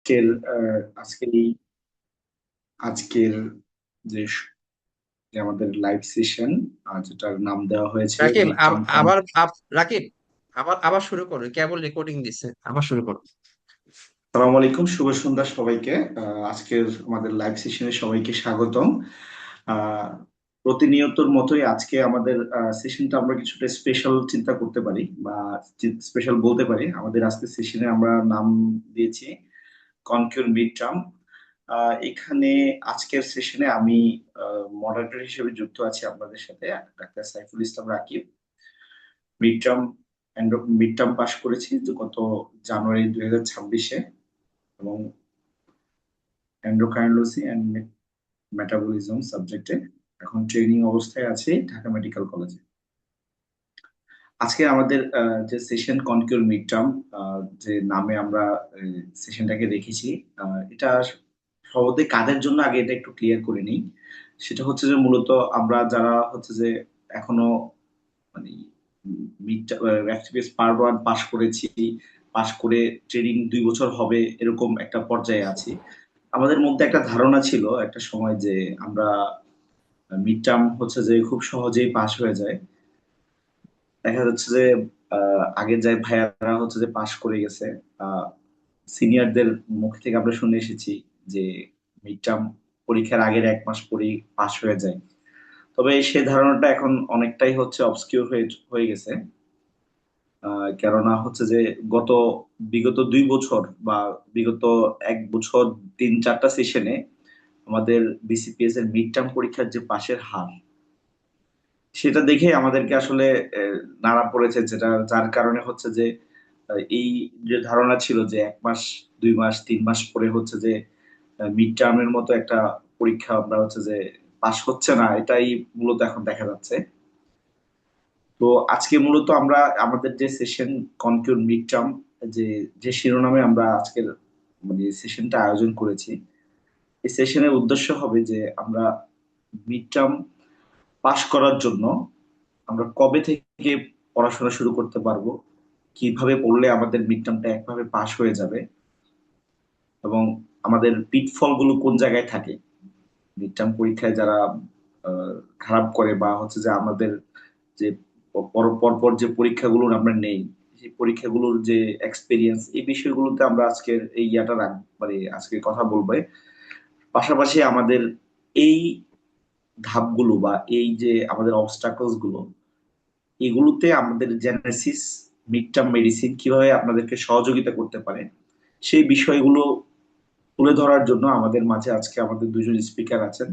আজকের আজকের আজকের যে যে আমাদের লাইভ সেশন যেটার নাম দেওয়া হয়েছে রাকিব মিড আব- টার্ম কন। আবার আব- রাকিব আবার আবার শুরু করো, কেবল রেকর্ডিং দিচ্ছে, আবার শুরু করো। সালাম আলাইকুম, শুভ সন্ধ্যা সবাইকে। আজকের আমাদের লাইভ সেশনে সবাইকে স্বাগতম। আহ, প্রতিনিয়তর মতোই আজকে আমাদের সেশনটা আমরা কিছুটা স্পেশাল চিন্তা করতে পারি বা স্পেশাল বলতে পারি। আমাদের আজকের সেশনে আমরা নাম দিয়েছি কনকিউর মিড টার্ম। এখানে আজকের সেশনে আমি মডারেটর হিসেবে যুক্ত আছি আপনাদের সাথে, doctor Saiful Islam Rakib. Mid term mid term pass করেছি যে গত জানুয়ারি 2026-এ, এবং এন্ডোক্রাইনোলজি অ্যান্ড মেটাবলিজম সাবজেক্টে এখন ট্রেনিং অবস্থায় আছি ঢাকা মেডিকেল কলেজে। আজকে আমাদের যে সেশন কনকিউর মিড টার্ম, যে নামে আমরা সেশনটাকে রেখেছি, এটা সর্বদাই কাদের জন্য আগে এটা একটু ক্লিয়ার করে নিই। সেটা হচ্ছে যে মূলত আমরা যারা হচ্ছে যে এখনো মানে মিড এফটিপিএস পার্ট ওয়ান পাশ করেছি, পাশ করে ট্রেনিং 2 বছর হবে এরকম একটা পর্যায়ে আছি। আমাদের মধ্যে একটা ধারণা ছিল একটা সময় যে আমরা মিড টার্ম হচ্ছে যে খুব সহজেই পাশ হয়ে যায়। দেখা যাচ্ছে যে আগের যে ভাইয়ারা হচ্ছে যে পাশ করে গেছে, সিনিয়রদের মুখ থেকে আমরা শুনে এসেছি যে মিড টার্ম পরীক্ষার আগের 1 মাস পরেই পাশ হয়ে যায়। তবে সেই ধারণাটা এখন অনেকটাই হচ্ছে অবসকিউর হয়ে হয়ে গেছে। কেননা হচ্ছে যে গত বিগত 2 বছর বা বিগত 1 বছর 3-4টা সেশনে আমাদের বিসিপিএস এর মিড টার্ম পরীক্ষার যে পাশের হার, সেটা দেখে আমাদেরকে আসলে নাড়া পড়েছে, যেটা যার কারণে হচ্ছে যে এই যে ধারণা ছিল যে 1 মাস 2 মাস 3 মাস পরে হচ্ছে যে মিড টার্মের মতো একটা পরীক্ষা আমরা হচ্ছে যে পাশ হচ্ছে না, এটাই মূলত এখন দেখা যাচ্ছে। তো আজকে মূলত আমরা আমাদের যে সেশন কনকিউর মিড টার্ম, যে যে শিরোনামে আমরা আজকের মানে সেশনটা আয়োজন করেছি, এই সেশনের উদ্দেশ্য হবে যে আমরা মিড টার্ম পাশ করার জন্য আমরা কবে থেকে পড়াশোনা শুরু করতে পারবো, কিভাবে পড়লে আমাদের মিড টার্মটা একভাবে পাশ হয়ে যাবে, এবং আমাদের পিটফল গুলো কোন জায়গায় থাকে মিড টার্ম পরীক্ষায় যারা খারাপ করে, বা হচ্ছে যে আমাদের যে পর পর যে পরীক্ষাগুলো আমরা নেই, সেই পরীক্ষাগুলোর যে এক্সপিরিয়েন্স, এই বিষয়গুলোতে আমরা আজকের এই ইয়াটা মানে আজকে কথা বলবো। পাশাপাশি আমাদের এই ধাপগুলো বা এই যে আমাদের অবস্টাকলস গুলো, এগুলোতে আমাদের জেনেসিস মিড টার্ম মেডিসিন কিভাবে আপনাদেরকে সহযোগিতা করতে পারে, সেই বিষয়গুলো তুলে ধরার জন্য আমাদের মাঝে আজকে আমাদের দুজন স্পিকার আছেন।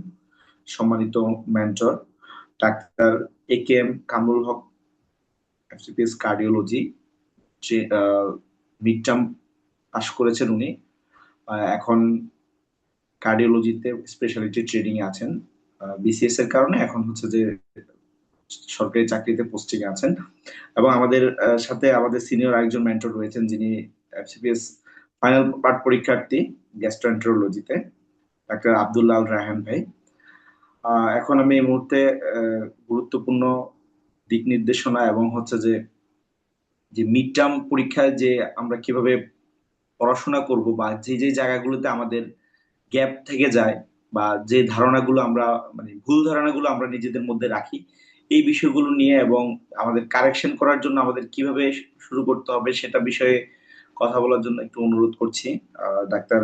সম্মানিত মেন্টর ডাক্তার AKM কামরুল হক, এফসিপিএস কার্ডিওলজি, যে মিড টার্ম পাশ করেছেন উনি। এখন কার্ডিওলজিতে স্পেশালিটি ট্রেনিং এ আছেন। বিসিএস এর কারণে এখন হচ্ছে যে সরকারি চাকরিতে পোস্টিং এ আছেন। এবং আমাদের সাথে আমাদের সিনিয়র আরেকজন মেন্টর রয়েছেন, যিনি এফসিপিএস ফাইনাল পার্ট পরীক্ষার্থী গ্যাস্ট্রোএন্টারোলজিতে, ডাক্তার আব্দুল্লাহ আল রায়হান ভাই। এখন আমি এই মুহূর্তে গুরুত্বপূর্ণ দিক নির্দেশনা এবং হচ্ছে যে যে মিড টার্ম পরীক্ষায় যে আমরা কিভাবে পড়াশোনা করব, বা যে যে জায়গাগুলোতে আমাদের গ্যাপ থেকে যায়, বা যে ধারণাগুলো আমরা মানে ভুল ধারণাগুলো আমরা নিজেদের মধ্যে রাখি, এই বিষয়গুলো নিয়ে এবং আমাদের কারেকশন করার জন্য আমাদের কিভাবে শুরু করতে হবে সেটা বিষয়ে কথা বলার জন্য একটু অনুরোধ করছি ডাক্তার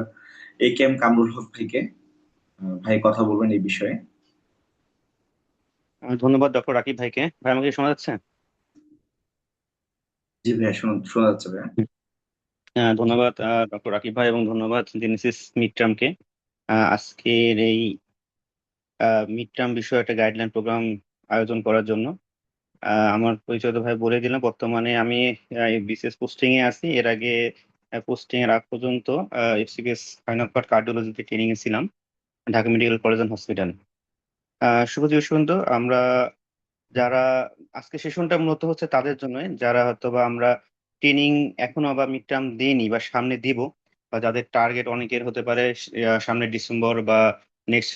AKM কামরুল হক ভাইকে। ভাই কথা বলবেন এই বিষয়ে। ধন্যবাদ ডক্টর রাকিব ভাইকে। ভাই, আমাকে শোনা যাচ্ছে? জি ভাইয়া, শোনা শোনা যাচ্ছে ভাইয়া। ধন্যবাদ ডক্টর রাকিব ভাই, এবং ধন্যবাদ জেনেসিস মিড টার্মকে আজকের এই মিড টার্ম বিষয়ে একটা গাইডলাইন প্রোগ্রাম আয়োজন করার জন্য। আমার পরিচয় তো ভাই বলে দিলাম। বর্তমানে আমি বিসিএস পোস্টিং এ আছি। এর আগে পোস্টিং এর আগ পর্যন্ত এফসিপিএস ফাইনাল পার্ট কার্ডিওলজিতে ট্রেনিং এ ছিলাম Dhaka medical college and hospital. শুভজি সুন্ত, আমরা যারা আজকে সেশনটা মূলত হচ্ছে তাদের জন্য যারা হয়তো বা আমরা ট্রেনিং এখনো বা মিড টার্ম দিইনি বা সামনে দিব, বা যাদের টার্গেট অনেকের হতে পারে সামনে ডিসেম্বর বা নেক্সট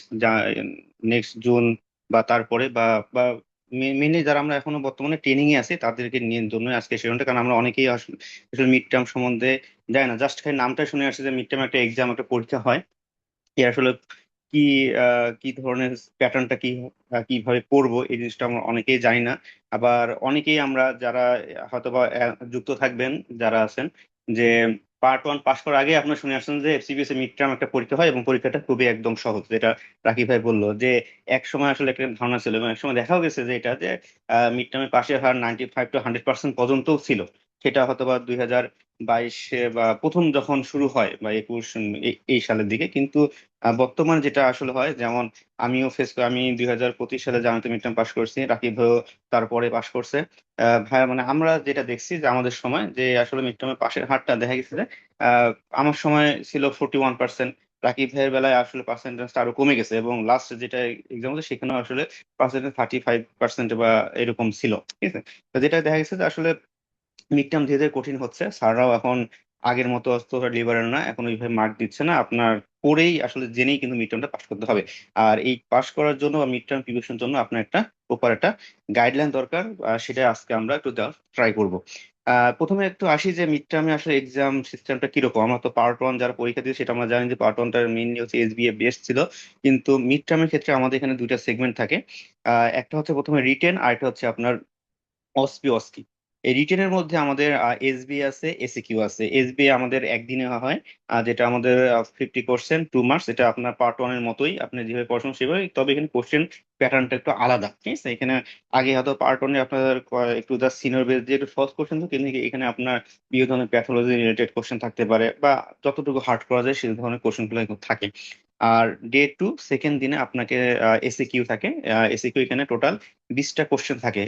নেক্সট জুন বা তারপরে বা বা মেনলি যারা আমরা এখনো বর্তমানে ট্রেনিং এ আছি তাদেরকে নিয়ে জন্য আজকে সেশনটা, কারণ আমরা অনেকেই আসলে মিড টার্ম সম্বন্ধে জানি না, জাস্ট খালি নামটা শুনে আসছে যে মিড টার্ম একটা এক্সাম, একটা পরীক্ষা হয়। এ আসলে কি কি ধরনের প্যাটার্নটা কি, কিভাবে পড়বো এই জিনিসটা আমরা অনেকেই জানি না। আবার অনেকেই আমরা যারা হয়তোবা যুক্ত থাকবেন, যারা আছেন, যে পার্ট ওয়ান পাস করার আগে আপনার শুনে আসছেন যে এফসিপিএস মিড টার্ম একটা পরীক্ষা হয় এবং পরীক্ষাটা খুবই একদম সহজ, যেটা রাকিব ভাই বললো যে এক সময় আসলে একটা ধারণা ছিল এবং এক সময় দেখাও গেছে যে এটা যে মিড টার্মে পাশের হার 95 to 100% পর্যন্ত ছিল। সেটা হয়তোবা 2022 বা প্রথম যখন শুরু হয় বা 21 এই সালের দিকে। কিন্তু বর্তমান যেটা আসলে হয়, যেমন আমি 2025 সালে জামাতে মিড টার্ম পাস করছি, রাকিব ভাইও তারপরে পাস করছে। ভাই মানে আমরা যেটা দেখছি যে আমাদের সময় যে আসলে মিড টার্মে পাশের হারটা দেখা গেছে যে আহ, আমার সময় ছিল 41%। রাকিব ভাইয়ের বেলায় আসলে পার্সেন্টেজটা আরো কমে গেছে এবং লাস্ট যেটা এক্সাম হচ্ছে সেখানেও আসলে পার্সেন্টেজ 35% বা এরকম ছিল, ঠিক আছে। তো যেটা দেখা গেছে যে আসলে মিড টার্ম ধীরে ধীরে কঠিন হচ্ছে, স্যাররাও এখন আগের মতো অত লিবারেল না, এখন ওইভাবে মার্ক দিচ্ছে না, আপনার পড়েই আসলে জেনেই কিন্তু মিড টার্মটা পাস করতে হবে। আর এই পাস করার জন্য বা মিড টার্ম প্রিপারেশনের জন্য আপনার একটা প্রপার একটা গাইডলাইন দরকার, সেটা আজকে আমরা একটু ট্রাই করব। প্রথমে একটু আসি যে মিড টার্মে আসলে এক্সাম সিস্টেমটা কিরকম। আমরা তো পার্ট ওয়ান যারা পরীক্ষা দিয়েছে সেটা আমরা জানি যে পার্ট ওয়ানটা মেইনলি হচ্ছে এসবিএ বেস্ট ছিল। কিন্তু মিড টার্মের ক্ষেত্রে আমাদের এখানে দুইটা সেগমেন্ট থাকে। একটা হচ্ছে প্রথমে রিটেন, আর একটা হচ্ছে আপনার অস্কি। এই রিটেনের মধ্যে আমাদের এসবি আছে, এসিকিউ আছে। এসবি আমাদের একদিনে হয়, যেটা আমাদের 50 কোশ্চেন 2 মার্কস। এটা আপনার পার্ট ওয়ান এর মতোই, আপনি যেভাবে পড়াশোনা সেভাবে, তবে এখানে কোশ্চেন প্যাটার্নটা একটু আলাদা, ঠিক আছে। এখানে আগে হয়তো পার্ট ওয়ানে আপনাদের একটু জাস্ট সিনিয়র বেস দিয়ে একটু সহজ কোশ্চেন তো, কিন্তু এখানে আপনার বিভিন্ন ধরনের প্যাথোলজি রিলেটেড কোশ্চেন থাকতে পারে বা যতটুকু হার্ড করা যায় সেই ধরনের কোশ্চেন গুলো কিন্তু থাকে। আর ডে টু সেকেন্ড দিনে আপনাকে এসিকিউ থাকে। এসিকিউ এখানে টোটাল 20টা কোশ্চেন থাকে।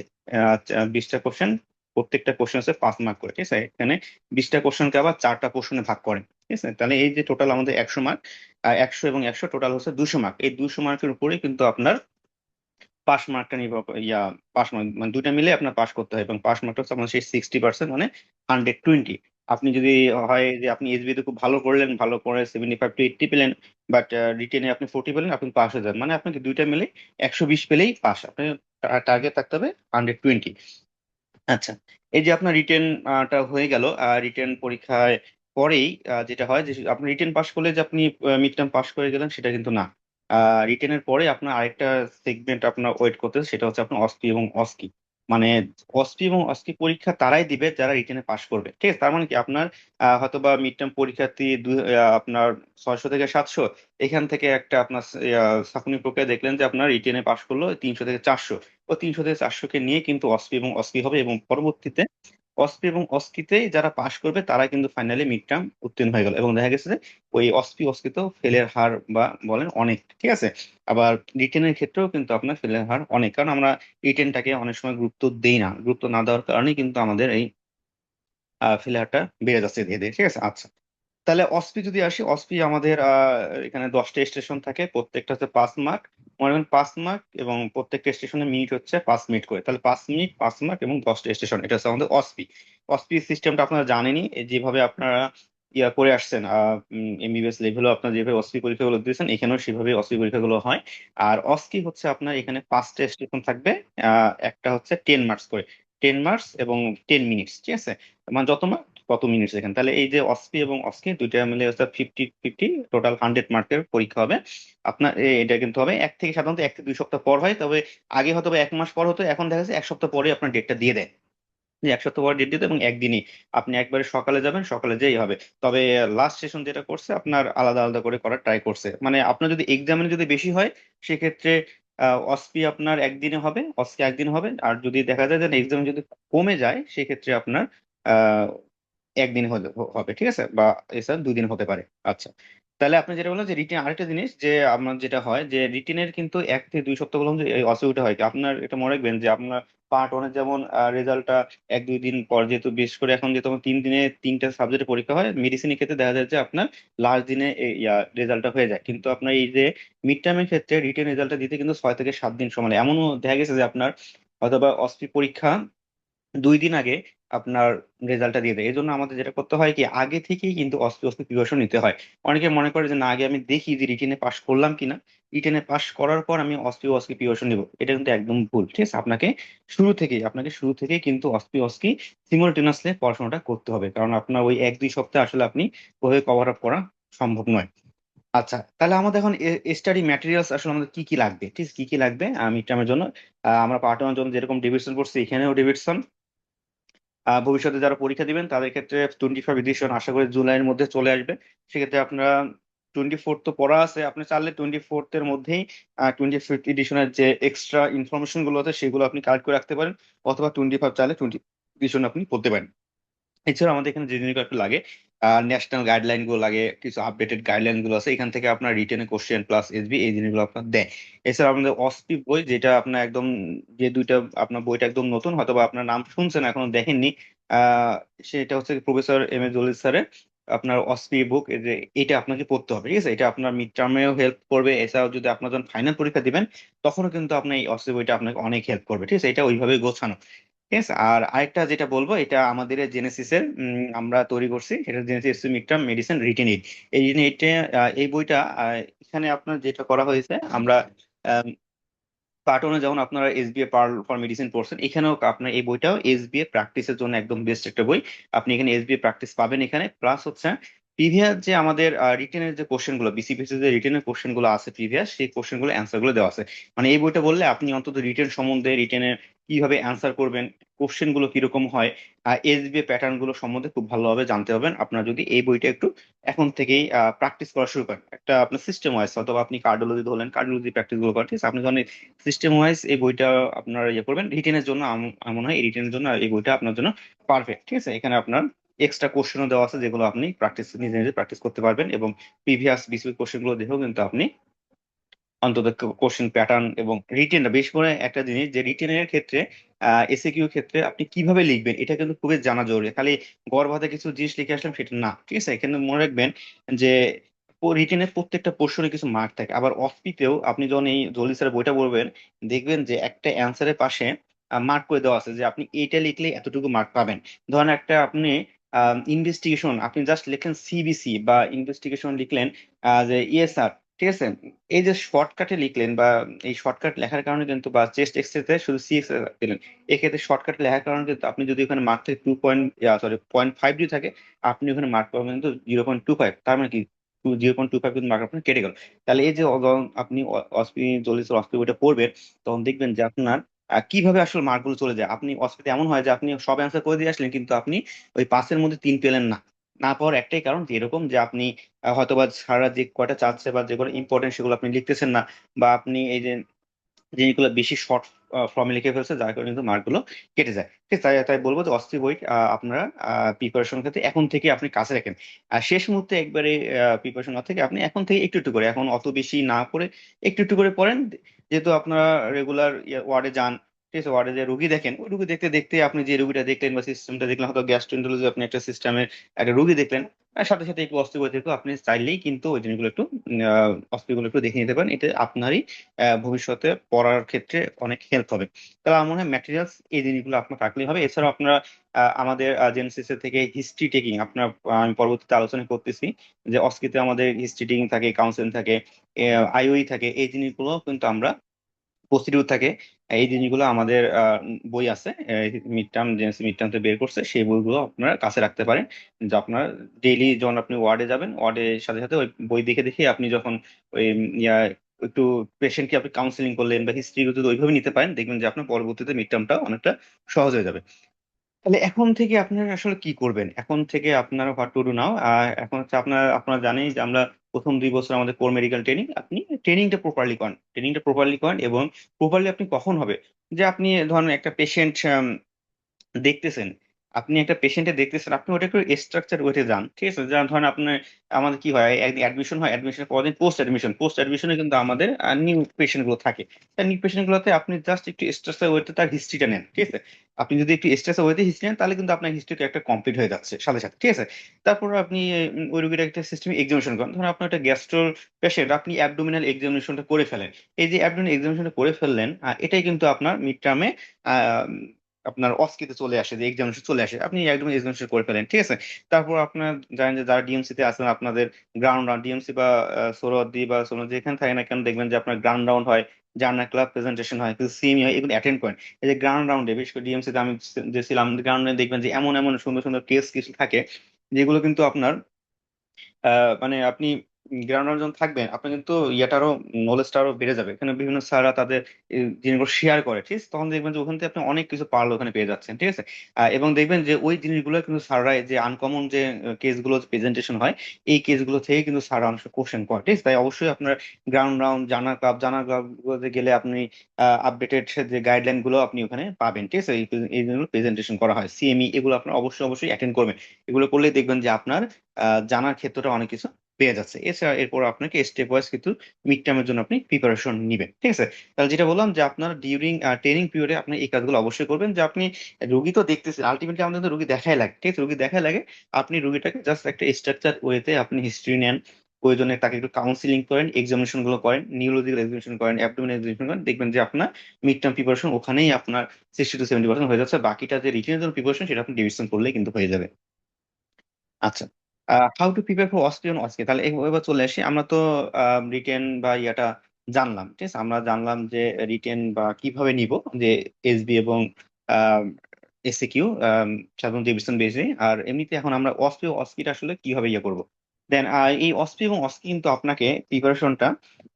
20টা কোশ্চেন, প্রত্যেকটা কোশ্চেন আছে 5 মার্ক করে, ঠিক আছে। এখানে 20টা কোশ্চেনকে আবার 4টা পোর্শনে ভাগ করে, ঠিক আছে। তাহলে এই যে টোটাল আমাদের 100 মার্ক, 100 এবং 100 টোটাল হচ্ছে 200 মার্ক। এই 200 মার্কের উপরে কিন্তু আপনার পাস মার্কটা নির্ভর করে, পাস মার্ক মানে দুইটা মিলে আপনার পাস করতে হয়, এবং পাস মার্কটা হচ্ছে আপনার সেই 60%, মানে 120। আপনি যদি হয় যে আপনি এসবি তে খুব ভালো করলেন, ভালো করে 75 to 80 পেলেন, বাট রিটেনে আপনি 40 পেলেন, আপনি পাস হয়ে যান, মানে আপনাকে দুইটা মিলে 120 পেলেই পাস। আপনি টার্গেট থাকতে হবে 120। আচ্ছা, এই যে আপনার রিটেন টা হয়ে গেল, রিটেন পরীক্ষায় পরেই যেটা হয় যে আপনি রিটেন পাস করলে যে আপনি মিড টার্ম পাস করে গেলেন সেটা কিন্তু না। রিটেনের পরে আপনার আরেকটা সেগমেন্ট আপনার ওয়েট করতেছে, সেটা হচ্ছে আপনার অস্পি এবং অস্কি। মানে অস্পি এবং অস্কি পরীক্ষা তারাই দিবে যারা রিটেনে পাস করবে, ঠিক আছে। তার মানে কি আপনার হয়তোবা মিড টার্ম পরীক্ষার্থী আপনার 600 থেকে 700, এখান থেকে একটা আপনার ছাঁকনি প্রক্রিয়া দেখলেন যে আপনার রিটেনে পাস করলো 300 থেকে 400, ও 300 থেকে 400 কে নিয়ে কিন্তু অস্পি এবং অস্কি হবে, এবং পরবর্তীতে অস্পি এবং অস্কিতে যারা পাশ করবে তারা কিন্তু ফাইনালি মিড টার্ম উত্তীর্ণ হয়ে গেল, এবং দেখা গেছে যে ওই অস্পি অস্কিতেও ফেলের হার বা বলেন অনেক, ঠিক আছে। আবার রিটেনের ক্ষেত্রেও কিন্তু আপনার ফেলের হার অনেক, কারণ আমরা রিটেনটাকে অনেক সময় গুরুত্ব দেই না, গুরুত্ব না দেওয়ার কারণেই কিন্তু আমাদের এই ফেলের হারটা বেড়ে যাচ্ছে ধীরে ধীরে, ঠিক আছে। আচ্ছা, তাহলে অসপি যদি আসি, অসপি আমাদের এখানে 10টা স্টেশন থাকে, প্রত্যেকটা হচ্ছে 5 মার্ক। মনে করেন 5 মার্ক, এবং প্রত্যেকটা স্টেশনের মিনিট হচ্ছে 5 মিনিট করে, তাহলে 5 মিনিট 5 মার্ক এবং 10টা স্টেশন, এটা হচ্ছে আমাদের অসপি। অসপি সিস্টেমটা আপনারা জানেনই, এই যেভাবে আপনারা করে আসছেন এমবিবিএস লেভেলও আপনার যেভাবে অসপি পরীক্ষাগুলো দিয়েছেন, এখানেও সেভাবে অসপি পরীক্ষাগুলো হয়। আর অসকি হচ্ছে আপনার এখানে 5টা স্টেশন থাকবে, একটা হচ্ছে 10 মার্কস করে, 10 মার্কস এবং 10 মিনিটস, ঠিক আছে। মানে যত কত মিনিট সেকেন্ড। তাহলে এই যে অসপি এবং অসকি দুইটা মিলে হচ্ছে 50-50, টোটাল 100 মার্কের পরীক্ষা হবে আপনার। এটা কিন্তু হবে সাধারণত 1 থেকে 2 সপ্তাহ পর হয়, তবে আগে হয়তো বা 1 মাস পর হতো, এখন দেখা যাচ্ছে 1 সপ্তাহ পরে আপনার ডেটটা দিয়ে দেয়, যে 1 সপ্তাহ পরে ডেট দিতে, এবং একদিনই আপনি একবারে সকালে যাবেন, সকালে যেই হবে। তবে লাস্ট সেশন যেটা করছে আপনার আলাদা আলাদা করে করার ট্রাই করছে, মানে আপনার যদি এক্সামিনে যদি বেশি হয় সেক্ষেত্রে অসপি আপনার একদিনে হবে, অসকি একদিন হবে। আর যদি দেখা যায় যে এক্সাম যদি কমে যায় সেক্ষেত্রে আপনার একদিন হলে হবে, ঠিক আছে, বা এছাড়া 2 দিন হতে পারে। আচ্ছা, তাহলে আপনি যেটা বললেন যে রিটেন, আরেকটা জিনিস যে আপনার যেটা হয় যে রিটেনের কিন্তু 1 থেকে 2 সপ্তাহ বললাম যে অসুবিধা হয় কি, আপনার এটা মনে রাখবেন যে আপনার পার্ট ওয়ানের যেমন রেজাল্টটা 1-2 দিন পর, যেহেতু বিশেষ করে এখন যেহেতু আমার 3 দিনে 3টা সাবজেক্টে পরীক্ষা হয়, মেডিসিনের ক্ষেত্রে দেখা যায় যে আপনার লাস্ট দিনে রেজাল্টটা হয়ে যায়, কিন্তু আপনার এই যে মিড টার্মের ক্ষেত্রে রিটেন রেজাল্টটা দিতে কিন্তু 6 থেকে 7 দিন সময় লাগে। এমনও দেখা গেছে যে আপনার অথবা অসপি পরীক্ষা 2 দিন আগে আপনার রেজাল্টটা দিয়ে দেয়। এই জন্য আমাদের যেটা করতে হয় কি, আগে থেকেই কিন্তু অস্পি অস্পি প্রিপারেশন নিতে হয়। অনেকে মনে করে যে না, আগে আমি দেখি যে রিটেনে পাস করলাম কিনা, রিটেনে পাস করার পর আমি অস্কি প্রিপারেশন নিব, এটা কিন্তু একদম ভুল। ঠিক আছে, আপনাকে শুরু থেকেই কিন্তু অস্কি সিমultaneously পড়াশোনাটা করতে হবে, কারণ আপনার ওই 1-2 সপ্তাহে আসলে আপনি ওইভাবে কভার আপ করা সম্ভব নয়। আচ্ছা, তাহলে আমাদের এখন স্টাডি ম্যাটেরিয়ালস আসলে আমাদের কি কি লাগবে, ঠিক আছে? কি কি লাগবে মিড টার্মের জন্য? আমরা পার্ট ওয়ান জন্য যেরকম ডেভিডসন পড়ছি, এখানেও ডেভিডসন। ভবিষ্যতে যারা পরীক্ষা দিবেন তাদের ক্ষেত্রে 25 এডিশন আশা করি জুলাইয়ের মধ্যে চলে আসবে। সেক্ষেত্রে আপনারা 24 তো পড়া আছে, আপনি চাইলে 24 এর মধ্যেই 25 এডিশনের যে এক্সট্রা ইনফরমেশন গুলো আছে সেগুলো আপনি কালেক্ট করে রাখতে পারেন, অথবা 25 চাইলে 20 এডিশন আপনি পড়তে পারেন। এছাড়া আমাদের এখানে যে জিনিসগুলো একটু লাগে, ন্যাশনাল গাইডলাইন গুলো লাগে, কিছু আপডেটেড গাইডলাইন গুলো আছে, এখান থেকে আপনার রিটেন কোশ্চেন প্লাস এসবি এই জিনিসগুলো আপনার দেয়। এছাড়া আমাদের অসপি বই, যেটা আপনার একদম, যে দুইটা আপনার বইটা একদম নতুন, হয়তো বা আপনার নাম শুনছেন এখনো দেখেননি। আহ সেটা হচ্ছে প্রফেসর এম এ জলিল স্যারের আপনার অসপি বুক, যে এটা আপনাকে পড়তে হবে। ঠিক আছে, এটা আপনার মিড টার্মেও হেল্প করবে। এছাড়াও যদি আপনার যখন ফাইনাল পরীক্ষা দিবেন তখনও কিন্তু আপনার এই অসপি বইটা আপনাকে অনেক হেল্প করবে। ঠিক আছে, এটা ওইভাবে গোছানো। ঠিক আছে, আর আরেকটা যেটা বলবো, এটা আমাদের জেনেসিসের আমরা তৈরি করছি, এটা Genesis midterm medicine written aid. এই রিটেন এইডে এই বইটা এখানে আপনার যেটা করা হয়েছে, আমরা পার্ট ওয়ানে যেমন আপনারা এসবিএ পার্ল ফর মেডিসিন পড়ছেন, এখানেও আপনার এই বইটাও এসবিএ প্র্যাকটিসের জন্য একদম বেস্ট একটা বই। আপনি এখানে এসবিএ প্র্যাকটিস পাবেন এখানে, প্লাস হচ্ছে প্রিভিয়াস যে আমাদের রিটেনের যে কোশ্চেন গুলো, বিসিপিসি যে রিটেনের কোশ্চেন গুলো আছে প্রিভিয়াস, সেই কোশ্চেন গুলো অ্যান্সার গুলো দেওয়া আছে। মানে এই বইটা বললে আপনি অন্তত রিটেন সম্বন্ধে, রিটেনের কিভাবে অ্যান্সার করবেন, কোশ্চেন গুলো কিরকম হয়, এসবিএ প্যাটার্ন গুলো সম্বন্ধে খুব ভালোভাবে জানতে পারবেন আপনার যদি এই বইটা একটু এখন থেকেই প্র্যাকটিস করা শুরু করেন। একটা আপনার সিস্টেম ওয়াইজ, অথবা আপনি কার্ডিওলজি ধরলেন, কার্ডিওলজি প্র্যাকটিস গুলো করেন। ঠিক আছে, আপনি যখন সিস্টেম ওয়াইজ এই বইটা আপনার ইয়ে করবেন রিটেনের জন্য, আমার মনে হয় এই রিটেনের জন্য এই বইটা আপনার জন্য পারফেক্ট। ঠিক আছে, এখানে আপনার এক্সট্রা কোশ্চেনও দেওয়া আছে যেগুলো আপনি নিজে নিজে প্র্যাকটিস করতে পারবেন, এবং প্রিভিয়াস বিসিবি কোশ্চেন গুলো দেখেও কিন্তু আপনি অন্তত কোশ্চেন প্যাটার্ন এবং রিটেন, বেশ করে একটা জিনিস যে রিটেনের ক্ষেত্রে এসএকিউ ক্ষেত্রে আপনি কিভাবে লিখবেন এটা কিন্তু খুবই জানা জরুরি। খালি গড় কিছু জিনিস লিখে আসলাম সেটা না। ঠিক আছে, এখানে মনে রাখবেন যে রিটেনের প্রত্যেকটা পোর্শনে কিছু মার্ক থাকে। আবার অফপিতেও আপনি যখন এই জলি স্যারের বইটা পড়বেন, দেখবেন যে একটা অ্যান্সারের পাশে মার্ক করে দেওয়া আছে যে আপনি এইটা লিখলে এতটুকু মার্ক পাবেন। ধরেন একটা আপনি ইনভেস্টিগেশন আপনি জাস্ট লিখলেন সিবিসি, বা ইনভেস্টিগেশন লিখলেন যে ইএসআর। ঠিক আছে, এই যে শর্টকাটে লিখলেন, বা এই শর্টকাট লেখার কারণে কিন্তু, বা চেস্ট এক্সরেতে শুধু সি এক্স দিলেন, এক্ষেত্রে শর্টকাট লেখার কারণে কিন্তু আপনি যদি ওখানে মার্ক থেকে 0.5 যদি থাকে, আপনি ওখানে মার্ক পাবেন কিন্তু 0.25। তার মানে কি 0.25 কিন্তু মার্ক আপনার কেটে গেল। তাহলে এই যে যখন আপনি অস্পি বইটা পড়বেন, তখন দেখবেন যে আপনার কিভাবে আসলে মার্ক গুলো চলে যায়। আপনি অস্পিতে এমন হয় যে আপনি সব অ্যান্সার করে দিয়ে আসলেন, কিন্তু আপনি ওই 5-এর মধ্যে 3 পেলেন না। না পাওয়ার একটাই কারণ যে এরকম যে আপনি হয়তোবা সারা যে কয়টা চাচ্ছে বা যেগুলো ইম্পর্টেন্ট সেগুলো আপনি লিখতেছেন না, বা আপনি এই যে জিনিসগুলো বেশি শর্ট ফর্মে লিখে ফেলছে, যার কারণে কিন্তু মার্ক গুলো কেটে যায়। ঠিক আছে, তাই তাই বলবো যে অস্থির বই আপনারা প্রিপারেশন ক্ষেত্রে এখন থেকে আপনি কাছে রাখেন। আর শেষ মুহূর্তে একবারে প্রিপারেশন না থেকে আপনি এখন থেকে একটু একটু করে, এখন অত বেশি না করে একটু একটু করে পড়েন। যেহেতু আপনারা রেগুলার ওয়ার্ডে যান, ঠিক আছে, ওয়ার্ডে যে রুগী দেখেন, ওই রুগী দেখতে দেখতে আপনি যে রুগীটা দেখলেন বা সিস্টেমটা দেখলেন, হয়তো গ্যাস্ট্রোএন্টারোলজি আপনি একটা সিস্টেমের একটা রুগী দেখলেন, আর সাথে সাথে একটু অস্থির থেকেও আপনি চাইলেই কিন্তু ওই জিনিসগুলো একটু অস্থিগুলো একটু দেখে নিতে পারেন। এটা আপনারই ভবিষ্যতে পড়ার ক্ষেত্রে অনেক হেল্প হবে। তাহলে আমার মনে হয় ম্যাটেরিয়ালস এই জিনিসগুলো আপনার থাকলেই হবে। এছাড়াও আপনারা আমাদের জেনেসিস থেকে হিস্ট্রি টেকিং আপনার, আমি পরবর্তীতে আলোচনা করতেছি যে অস্কিতে আমাদের হিস্ট্রি টেকিং থাকে, কাউন্সেলিং থাকে, আইওই থাকে, এই জিনিসগুলো কিন্তু আমরা প্রসিডিউর থাকে, এই জিনিসগুলো আমাদের বই আছে, মিড টার্ম বের করছে, সেই বইগুলো আপনারা কাছে রাখতে পারেন। যে আপনার ডেইলি যখন আপনি ওয়ার্ডে যাবেন, ওয়ার্ডের সাথে সাথে ওই বই দেখে দেখে আপনি যখন ওই ইয়া একটু পেশেন্টকে আপনি কাউন্সিলিং করলেন বা হিস্ট্রি যদি ওইভাবে নিতে পারেন, দেখবেন যে আপনার পরবর্তীতে মিড টার্মটা অনেকটা সহজ হয়ে যাবে। তাহলে এখন থেকে আপনারা আসলে কি করবেন, এখন থেকে আপনারা হোয়াট টু ডু নাও। এখন হচ্ছে আপনারা জানেন যে আমরা প্রথম 2 বছর আমাদের কোর মেডিকেল ট্রেনিং, আপনি ট্রেনিংটা প্রপারলি করেন। এবং প্রপারলি আপনি কখন হবে, যে আপনি ধরেন একটা পেশেন্ট দেখতেছেন, আপনি ওটা একটু স্ট্রাকচার ওয়েতে যান। ঠিক আছে, যেমন ধরেন আপনার, আমাদের কি হয়, একদিন অ্যাডমিশন হয়, অ্যাডমিশনের পরের দিন পোস্ট অ্যাডমিশনে কিন্তু আমাদের নিউ পেশেন্ট গুলো থাকে। তার নিউ পেশেন্ট গুলোতে আপনি জাস্ট একটু স্ট্রাকচার ওয়েতে তার হিস্ট্রিটা নেন। ঠিক আছে, আপনি যদি একটু স্ট্রাকচার ওয়েতে হিস্ট্রি নেন, তাহলে কিন্তু আপনার হিস্ট্রিটা একটা কমপ্লিট হয়ে যাচ্ছে সাথে সাথে। ঠিক আছে, তারপর আপনি ওই রোগীর একটা সিস্টেম এক্সামিনেশন করেন। ধরুন আপনার একটা গ্যাস্ট্রোল পেশেন্ট, আপনি অ্যাবডোমিনাল এক্সামিনেশনটা করে ফেলেন। এই যে অ্যাবডোমিনাল এক্সামিনেশনটা করে ফেললেন, এটাই কিন্তু আপনার মিড টার্মে আপনার অস্কিতে চলে আসে, যে এক্সামিনেশন চলে আসে, আপনি একদম এক্সামিনেশন করে ফেলেন, ঠিক আছে। তারপর আপনার জানেন যে যারা ডিএমসি তে আছেন, আপনাদের গ্রাউন্ড রাউন্ড ডিএমসি বা সোহরাওয়ার্দী বা সোনো যেখানে থাকে না কেন, দেখবেন যে আপনার গ্রাউন্ড রাউন্ড হয়, জার্নাল ক্লাব প্রেজেন্টেশন হয়, কিন্তু সিএমই হয়, এগুলো অ্যাটেন্ড করেন। এই যে গ্রাউন্ড রাউন্ডে, বিশেষ করে ডিএমসি তে আমি যে ছিলাম, গ্রাউন্ড রাউন্ডে দেখবেন যে এমন এমন সুন্দর সুন্দর কেস কিছু থাকে, যেগুলো কিন্তু আপনার মানে আপনি গ্রাউন্ড যখন থাকবেন, আপনার কিন্তু ইয়াটারও নলেজটা আরো বেড়ে যাবে। এখানে বিভিন্ন স্যাররা তাদের এই জিনিসগুলো শেয়ার করে, ঠিক আছে? তখন দেখবেন যে ওখান থেকে আপনি অনেক কিছু পারলে ওখানে পেয়ে যাচ্ছেন, ঠিক আছে। এবং দেখবেন যে ওই জিনিসগুলো কিন্তু স্যাররা, যে আনকমন যে কেসগুলো প্রেজেন্টেশন হয়, এই কেসগুলো থেকে কিন্তু স্যাররা অনেক কোশ্চেন করে, ঠিক আছে। তাই অবশ্যই আপনার গ্রাউন্ড রাউন্ড, জানা ক্লাব গুলোতে গেলে আপনি আপডেটেড যে গাইডলাইন গুলো আপনি ওখানে পাবেন, ঠিক আছে। এই যেগুলো প্রেজেন্টেশন করা হয় সিএমই, এগুলো আপনার অবশ্যই অবশ্যই অ্যাটেন্ড করবেন। এগুলো করলে দেখবেন যে আপনার জানার ক্ষেত্রটা অনেক কিছু পেয়ে যাচ্ছে। এছাড়া এরপর আপনাকে স্টেপ ওয়াইজ কিন্তু মিড টার্মের জন্য আপনি প্রিপারেশন নিবেন, ঠিক আছে। তাহলে যেটা বললাম যে আপনার ডিউরিং ট্রেনিং পিরিয়ডে আপনি এই কাজগুলো অবশ্যই করবেন, যে আপনি রুগী তো দেখতেছেন, আলটিমেটলি আমাদের তো রুগী দেখাই লাগে, ঠিক আছে। রুগী দেখাই লাগে, আপনি রুগীটাকে জাস্ট একটা স্ট্রাকচার ওয়েতে আপনি হিস্ট্রি নেন, প্রয়োজনে তাকে একটু কাউন্সিলিং করেন, এক্সামিনেশন গুলো করেন, নিউরোলজিক্যাল এক্সামিনেশন করেন, অ্যাবডোমিনাল এক্সামিনেশন করেন, দেখবেন যে আপনার মিড টার্ম প্রিপারেশন ওখানেই আপনার 60 to 70% হয়ে যাচ্ছে। বাকিটা যে রিটেনের জন্য প্রিপারেশন, সেটা আপনি ডিভিশন করলেই কিন্তু হয়ে যাবে। আচ্ছা, হাউ টু প্রিপেয়ার ফর অস্ট্রিয়ান অস্কি, তাহলে এবার চলে আসি। আমরা তো রিটেন বা ইয়াটা জানলাম, ঠিক আছে। আমরা জানলাম যে রিটেন বা কিভাবে নিব, যে এসবি এবং এসএকিউ, সাধারণ ডিভিশন বেসে। আর এমনিতে এখন আমরা অস্ট্রিও অস্কিটা আসলে কিভাবে ইয়ে করব। দেন এই অস্ট্রি এবং অস্কি কিন্তু আপনাকে প্রিপারেশনটা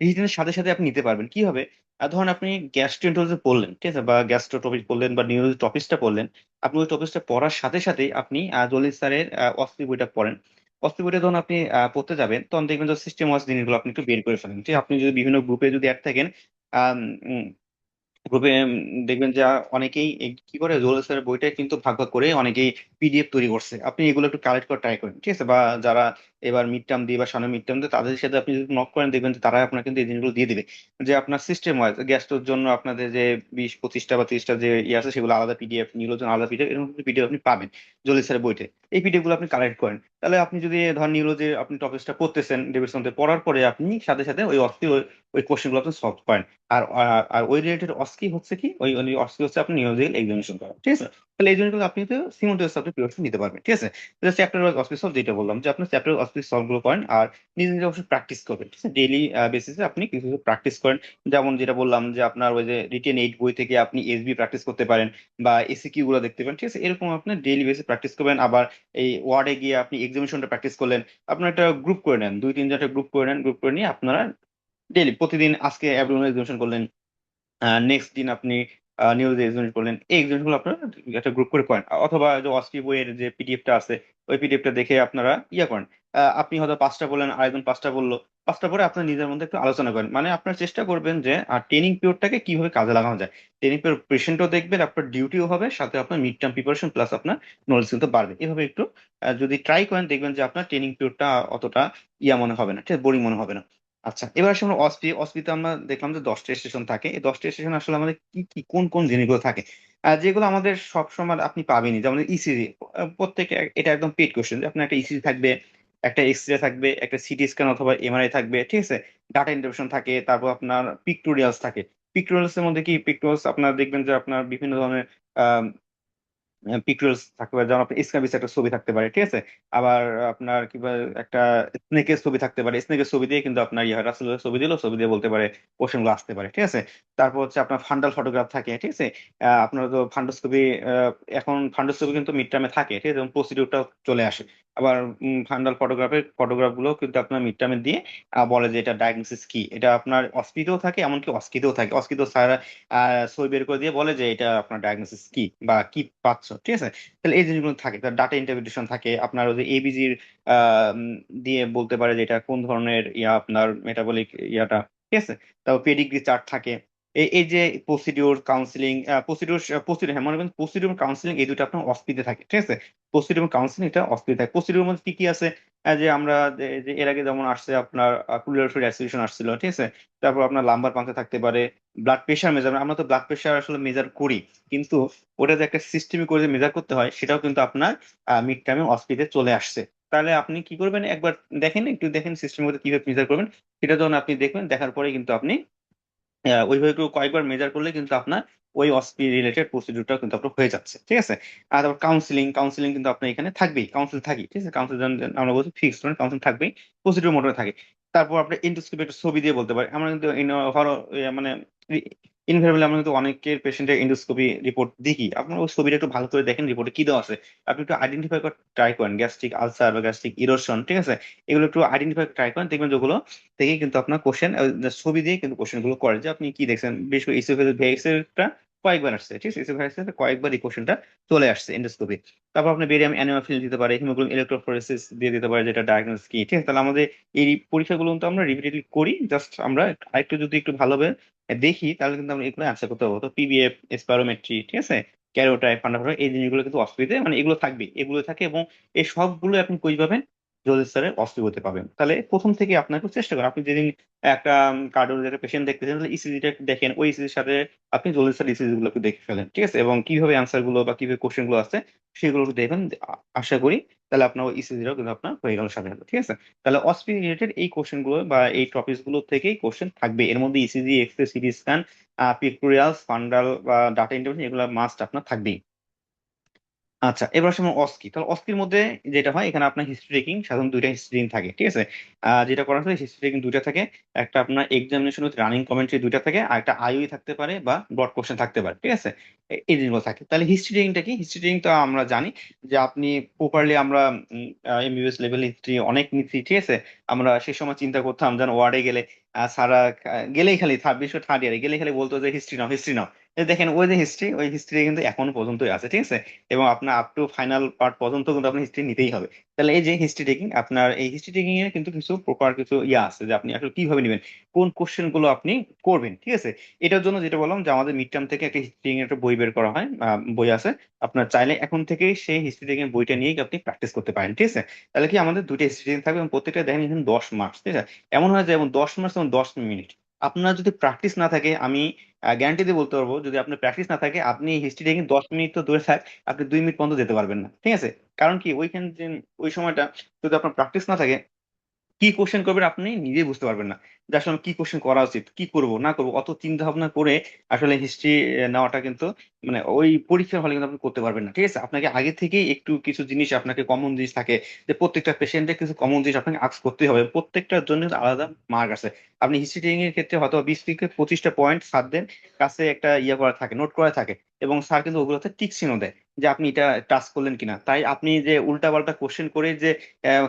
রিটেনের সাথে সাথে আপনি নিতে পারবেন কিভাবে। ধরুন আপনি গ্যাস্ট্রোএন্টারোলজি পড়লেন, ঠিক আছে, বা গ্যাস্ট্রো টপিক পড়লেন বা নিউরোলজি টপিকসটা পড়লেন। আপনি ওই টপিকসটা পড়ার সাথে সাথে আপনি জলিল স্যারের অস্ত্রি বইটা পড়েন। অস্ত্রি বইটা যখন আপনি পড়তে যাবেন, তখন দেখবেন যে সিস্টেম ওয়াইজ জিনিসগুলো আপনি একটু বের করে ফেলেন, ঠিক আছে? আপনি যদি বিভিন্ন গ্রুপে যদি অ্যাড থাকেন, গ্রুপে দেখবেন যে অনেকেই কি করে, জোল স্যারের বইটা কিন্তু ভাগ ভাগ করে অনেকেই পিডিএফ তৈরি করছে। আপনি এগুলো একটু কালেক্ট করে ট্রাই করেন, ঠিক আছে। বা যারা এবার মিড টার্ম দিয়ে বা সামনে মিড টার্ম দিয়ে, তাদের সাথে আপনি যদি নক করেন, দেখবেন যে তারা আপনার কিন্তু এই জিনিসগুলো দিয়ে দিবে। যে আপনার সিস্টেম ওয়াইজ গ্যাস্ট্রোর জন্য আপনাদের যে 20-25টা বা 30টা যে ইয়ে আছে, সেগুলো আলাদা পিডিএফ, নিউরোর জন্য আলাদা পিডিএফ, এরকম পিডিএফ আপনি পাবেন জলি স্যারের বইতে। এই পিডিএফ গুলো আপনি কালেক্ট করেন। তাহলে আপনি যদি ধর নিউরোলজি আপনি টপিকসটা পড়তেছেন, ডেভিডসন পড়ার পরে আপনি সাথে সাথে ওই অস্থি ওই কোশ্চেন গুলো আপনি সলভ করেন। আর আর ওই রিলেটেড অস্কি হচ্ছে কি, ওই অস্কি হচ্ছে আপনি নিউরোলজিক্যাল এক্সামিনেশন করেন, ঠিক আছে। তাহলে এই জিনিসগুলো আপনি তো সিমultaneously আপনি প্রিপারেশন নিতে পারবেন, ঠিক আছে। চ্যাপ্টার ওয়াইজ অস্কি সলভ, যেটা বললাম যে আপনি চ্যাপ্টার অস্কি সলভ গুলো করেন, আর নিজে নিজে অবশ্যই প্র্যাকটিস করবেন, ঠিক আছে। ডেইলি বেসিসে আপনি কিছু কিছু প্র্যাকটিস করেন। যেমন যেটা বললাম যে আপনার ওই যে রিটেন 8 বই থেকে আপনি এসবি প্র্যাকটিস করতে পারেন, বা এসিকিউ গুলো দেখতে পারেন, ঠিক আছে। এরকম আপনার ডেইলি বেসিস প্র্যাকটিস করবেন। আবার এই ওয়ার্ডে গিয়ে আপনি এক্সামিনেশনটা প্র্যাকটিস করলেন। আপনার একটা গ্রুপ করে নেন, 2-3 জনের গ্রুপ করে নেন, গ্রুপ করে নিয়ে আপনারা ডেইলি প্রতিদিন আজকে অ্যাবডোমিনাল এক্সামিনেশন করলেন, নেক্সট দিন আপনি নিউজ এক্সিবিশন করলেন। এই এক্সিবিশন গুলো আপনারা একটা গ্রুপ করে করেন, অথবা যে অস্ট্রি বইয়ের যে পিডিএফটা আছে, ওই পিডিএফটা দেখে আপনারা ইয়ে করেন। আপনি হয়তো 5টা বললেন, আরেকজন 5টা বললো, 5টা পরে আপনার নিজের মধ্যে একটু আলোচনা করেন। মানে আপনার চেষ্টা করবেন যে ট্রেনিং পিরিয়ডটাকে কিভাবে কাজে লাগানো যায়। ট্রেনিং পিরিয়ড পেশেন্টও দেখবেন, আপনার ডিউটিও হবে, সাথে আপনার মিড টার্ম প্রিপারেশন প্লাস আপনার নলেজ কিন্তু বাড়বে। এভাবে একটু যদি ট্রাই করেন, দেখবেন যে আপনার ট্রেনিং পিরিয়ডটা অতটা ইয়া মনে হবে না, ঠিক আছে, বোরিং মনে হবে না। আচ্ছা, এবার আসলে আমরা অসপিতে আমরা দেখলাম যে 10টা স্টেশন থাকে। এই 10টা স্টেশন আসলে আমাদের কি কি কোন কোন জিনিসগুলো থাকে, যেগুলো আমাদের সব সময় আপনি পাবেনই। যেমন ইসিজি, প্রত্যেকে এটা একদম পেড কোশ্চেন, যে আপনার একটা ইসিজি থাকবে, একটা এক্সরে থাকবে, একটা সিটি স্ক্যান অথবা এমআরআই থাকবে, ঠিক আছে। ডাটা ইন্টারপ্রেশন থাকে, তারপর আপনার পিক্টোরিয়ালস থাকে। পিক্টোরিয়ালস এর মধ্যে কি, পিক্টোরিয়ালস আপনার দেখবেন যে আপনার বিভিন্ন ধরনের পিক্টোরিয়ালস থাকতে পারে, যেমন আপনার স্ক্যাবিস একটা ছবি থাকতে পারে, ঠিক আছে। আবার আপনার কি বলে, একটা স্নেকের ছবি থাকতে পারে, স্নেকের ছবি দিয়ে কিন্তু আপনার ইয়ে হয়, রাসেলের ছবি দিল, ছবি দিয়ে বলতে পারে কোশ্চেন গুলো আসতে পারে, ঠিক আছে। তারপর হচ্ছে আপনার ফান্ডাল ফটোগ্রাফ থাকে, ঠিক আছে। আপনার তো ফান্ডোস্কোপি, এখন ফান্ডোস্কোপি কিন্তু মিড টার্মে থাকে, ঠিক আছে, এবং প্রসিডিউরটা চলে আসে। আবার ফান্ডাল ফটোগ্রাফ গুলো কিন্তু আপনার মিড টার্মে দিয়ে বলে যে এটা ডায়াগনোসিস কি। এটা আপনার অস্পিতেও থাকে, এমনকি অস্কিতেও থাকে। অস্কিতেও সই বের করে দিয়ে বলে যে এটা আপনার ডায়াগনোসিস কি বা কি পাচ্ছ, ঠিক আছে। তাহলে এই জিনিসগুলো থাকে। তার ডাটা ইন্টারপ্রিটেশন থাকে, আপনার ওই যে এবিজির দিয়ে বলতে পারে যে এটা কোন ধরনের ইয়া, আপনার মেটাবলিক ইয়াটা, ঠিক আছে। তারপর পেডিগ্রি চার্ট থাকে। এই যে প্রসিডিওর কাউন্সিলিং, প্রসিডিওর, হ্যাঁ মনে করেন প্রসিডিওর কাউন্সিলিং, এই দুটো আপনার অস্পিতে থাকে, ঠিক আছে। প্রসিডিওর কাউন্সিলিং এটা অস্পিতে থাকে। প্রসিডিওর মধ্যে কি কি আছে, যে আমরা যে এর আগে যেমন আসছে আপনার কুলিয়ারি অ্যাসোসিয়েশন আসছিল, ঠিক আছে। তারপর আপনার লাম্বার পাংচার থাকতে পারে, ব্লাড প্রেশার মেজার, আমরা তো ব্লাড প্রেশার আসলে মেজার করি, কিন্তু ওটা যে একটা সিস্টেমে করে মেজার করতে হয়, সেটাও কিন্তু আপনার মিড টার্মে অস্পিতে চলে আসছে। তাহলে আপনি কি করবেন, একবার দেখেন, একটু দেখেন সিস্টেমের মধ্যে কিভাবে মেজার করবেন। সেটা যখন আপনি দেখবেন, দেখার পরে কিন্তু আপনি ওইভাবে একটু কয়েকবার মেজার করলে কিন্তু আপনার ওই অসপি রিলেটেড প্রসিডিউরটা কিন্তু আপনার হয়ে যাচ্ছে, ঠিক আছে। আর তারপর কাউন্সিলিং, কাউন্সিলিং কিন্তু আপনার এখানে থাকবেই, কাউন্সিল থাকি, ঠিক আছে। কাউন্সিল আমরা বলছি ফিক্সড, কাউন্সিল থাকবেই, প্রসিডিউর মোডে থাকে। তারপর আপনি এন্ডোস্কোপি একটা ছবি দিয়ে বলতে পারি আমরা কিন্তু মানে ইনভেরিয়েবলি আমরা কিন্তু অনেকের পেশেন্টের এন্ডোস্কোপি রিপোর্ট দেখি, আপনার ওই ছবিটা একটু ভালো করে দেখেন রিপোর্টে কি দেওয়া আছে, আপনি একটু আইডেন্টিফাই করে ট্রাই করেন গ্যাস্ট্রিক আলসার বা গ্যাস্ট্রিক ইরোশন, ঠিক আছে। এগুলো একটু আইডেন্টিফাই ট্রাই করেন, দেখবেন যেগুলো থেকে কিন্তু আপনার কোশ্চেন ছবি দিয়ে কিন্তু কোশ্চেন গুলো করে যে আপনি কি দেখছেন। বিশেষ করে ইসোফেজিসটা কয়েকবার আসছে, ঠিক আছে, ইসোফেজিসটা কয়েকবার এই কোশ্চেনটা চলে আসছে এন্ডোস্কোপি। তারপর আপনি বেরিয়াম অ্যানিমা ফিল দিতে পারে, হিমোগ্লোবিন ইলেকট্রোফোরেসিস দিয়ে দিতে পারে, যেটা ডায়াগনোস কি, ঠিক আছে। তাহলে আমাদের এই পরীক্ষাগুলো তো আমরা রিপিটেডলি করি, জাস্ট আমরা আরেকটু যদি একটু ভালোভাবে দেখি তাহলে কিন্তু আমরা এগুলো অ্যান্সার করতে পারবো। তো পিবিএফ, স্পাইরোমেট্রি, ঠিক আছে, ক্যারোটাইপ, ফান্ডাফোর, এই জিনিসগুলো কিন্তু অস্ট্রিতে মানে এগুলো থাকবে, এগুলো থাকে। এবং এই সবগুলো আপনি কই পাবেন, জলিল স্যারের অস্ট্রিতে পাবেন। তাহলে প্রথম থেকে আপনাকে চেষ্টা করেন, আপনি যেদিন একটা কার্ডিওলজির পেশেন্ট দেখতেছেন তাহলে ইসিজিটা দেখেন, ওই ইসিজির সাথে আপনি জলিল স্যার ইসিজি গুলো একটু দেখে ফেলেন, ঠিক আছে, এবং কিভাবে অ্যান্সার গুলো বা কিভাবে কোশ্চেন গুলো আছে সেগুলো একটু দেখবেন। আশা করি তাহলে আপনার ওই ইসিজিটাও কিন্তু আপনার হয়ে গেল সাথে সাথে, ঠিক আছে। তাহলে অস্পি রিলেটেড এই কোশ্চেন গুলো বা এই টপিকস গুলো থেকেই কোশ্চেন থাকবে, এর মধ্যে ECG, X ray, CT scan, pictorials, fundal বা ডাটা ইন্টারপ্রিটেশন এগুলো মাস্ট আপনার থাকবেই। আচ্ছা, এবার আসলে অস্কি, তাহলে অস্কির মধ্যে যেটা হয় এখানে আপনার হিস্ট্রি টেকিং সাধারণত দুইটা হিস্ট্রি থাকে, ঠিক আছে। যেটা করা হয় হিস্ট্রি টেকিং দুইটা থাকে, একটা আপনার এক্সামিনেশন উইথ রানিং কমেন্ট্রি দুইটা থাকে, আর একটা আইওই থাকতে পারে বা ব্রড কোশ্চেন থাকতে পারে, ঠিক আছে। এই জিনিসগুলো থাকে। তাহলে হিস্ট্রি টেকিংটা কি? হিস্ট্রি টেকিং তো আমরা জানি যে আপনি প্রপারলি আমরা এমবিবিএস লেভেল হিস্ট্রি অনেক নিচ্ছি, ঠিক আছে। আমরা সে সময় চিন্তা করতাম যেন ওয়ার্ডে গেলে সারা গেলেই খালি বিশেষ করে থার্ড ইয়ারে গেলেই খালি বলতো যে হিস্ট্রি নাও, হিস্ট্রি নাও। এই দেখেন ওই যে হিস্ট্রি, ওই হিস্ট্রি কিন্তু এখনো পর্যন্তই আছে, ঠিক আছে। এবং আপনার আপ টু ফাইনাল পার্ট পর্যন্ত কিন্তু আপনার হিস্ট্রি নিতেই হবে। তাহলে এই যে হিস্ট্রি টেকিং, আপনার এই হিস্ট্রি টেকিং এর কিন্তু কিছু প্রপার কিছু ইয়ে আছে যে আপনি আসলে কিভাবে নেবেন, কোন কোশ্চেন গুলো আপনি করবেন, ঠিক আছে। এটার জন্য যেটা বললাম যে আমাদের মিড টার্ম থেকে একটা হিস্ট্রি টেকিং একটা বই বের করা হয়, বই আছে, আপনার চাইলে এখন থেকেই সেই হিস্ট্রি টেকিং বইটা নিয়ে আপনি প্র্যাকটিস করতে পারেন, ঠিক আছে। তাহলে কি আমাদের দুইটা হিস্ট্রি টেকিং থাকবে এবং প্রত্যেকটা দেখেন এখানে 10 মার্কস, ঠিক আছে। এমন হয় যে যেমন 10 মার্কস এবং 10 মিনিট, আপনার যদি প্র্যাকটিস না থাকে আমি গ্যারান্টি দিয়ে বলতে পারবো, যদি আপনার প্র্যাকটিস না থাকে আপনি হিস্ট্রি টেকিং 10 মিনিট তো দূরে থাক, আপনি 2 মিনিট পর্যন্ত যেতে পারবেন না, ঠিক আছে। কারণ কি ওইখানে যে ওই সময়টা যদি আপনার প্র্যাকটিস না থাকে, কি কোশ্চেন করবেন আপনি নিজেই বুঝতে পারবেন না, যে আসলে আমার কি কোশ্চেন করা উচিত, কি করব না করবো, অত চিন্তা ভাবনা করে আসলে হিস্ট্রি নেওয়াটা কিন্তু মানে ওই পরীক্ষার হলে কিন্তু আপনি করতে পারবেন না, ঠিক আছে। আপনাকে আগে থেকেই একটু কিছু জিনিস আপনাকে কমন জিনিস থাকে, যে প্রত্যেকটা পেশেন্টের কিছু কমন জিনিস আপনাকে আস্ক করতে হবে, প্রত্যেকটার জন্য কিন্তু আলাদা মার্ক আছে। আপনি হিস্ট্রি টেকিং এর ক্ষেত্রে হয়তো 20 থেকে 25টা পয়েন্ট স্যারদের কাছে একটা ইয়ে করা থাকে, নোট করা থাকে, এবং স্যার কিন্তু ওগুলোতে টিক চিহ্ন দেয় যে আপনি এটা টাচ করলেন কিনা। তাই আপনি যে উল্টা পাল্টা কোশ্চেন করে যে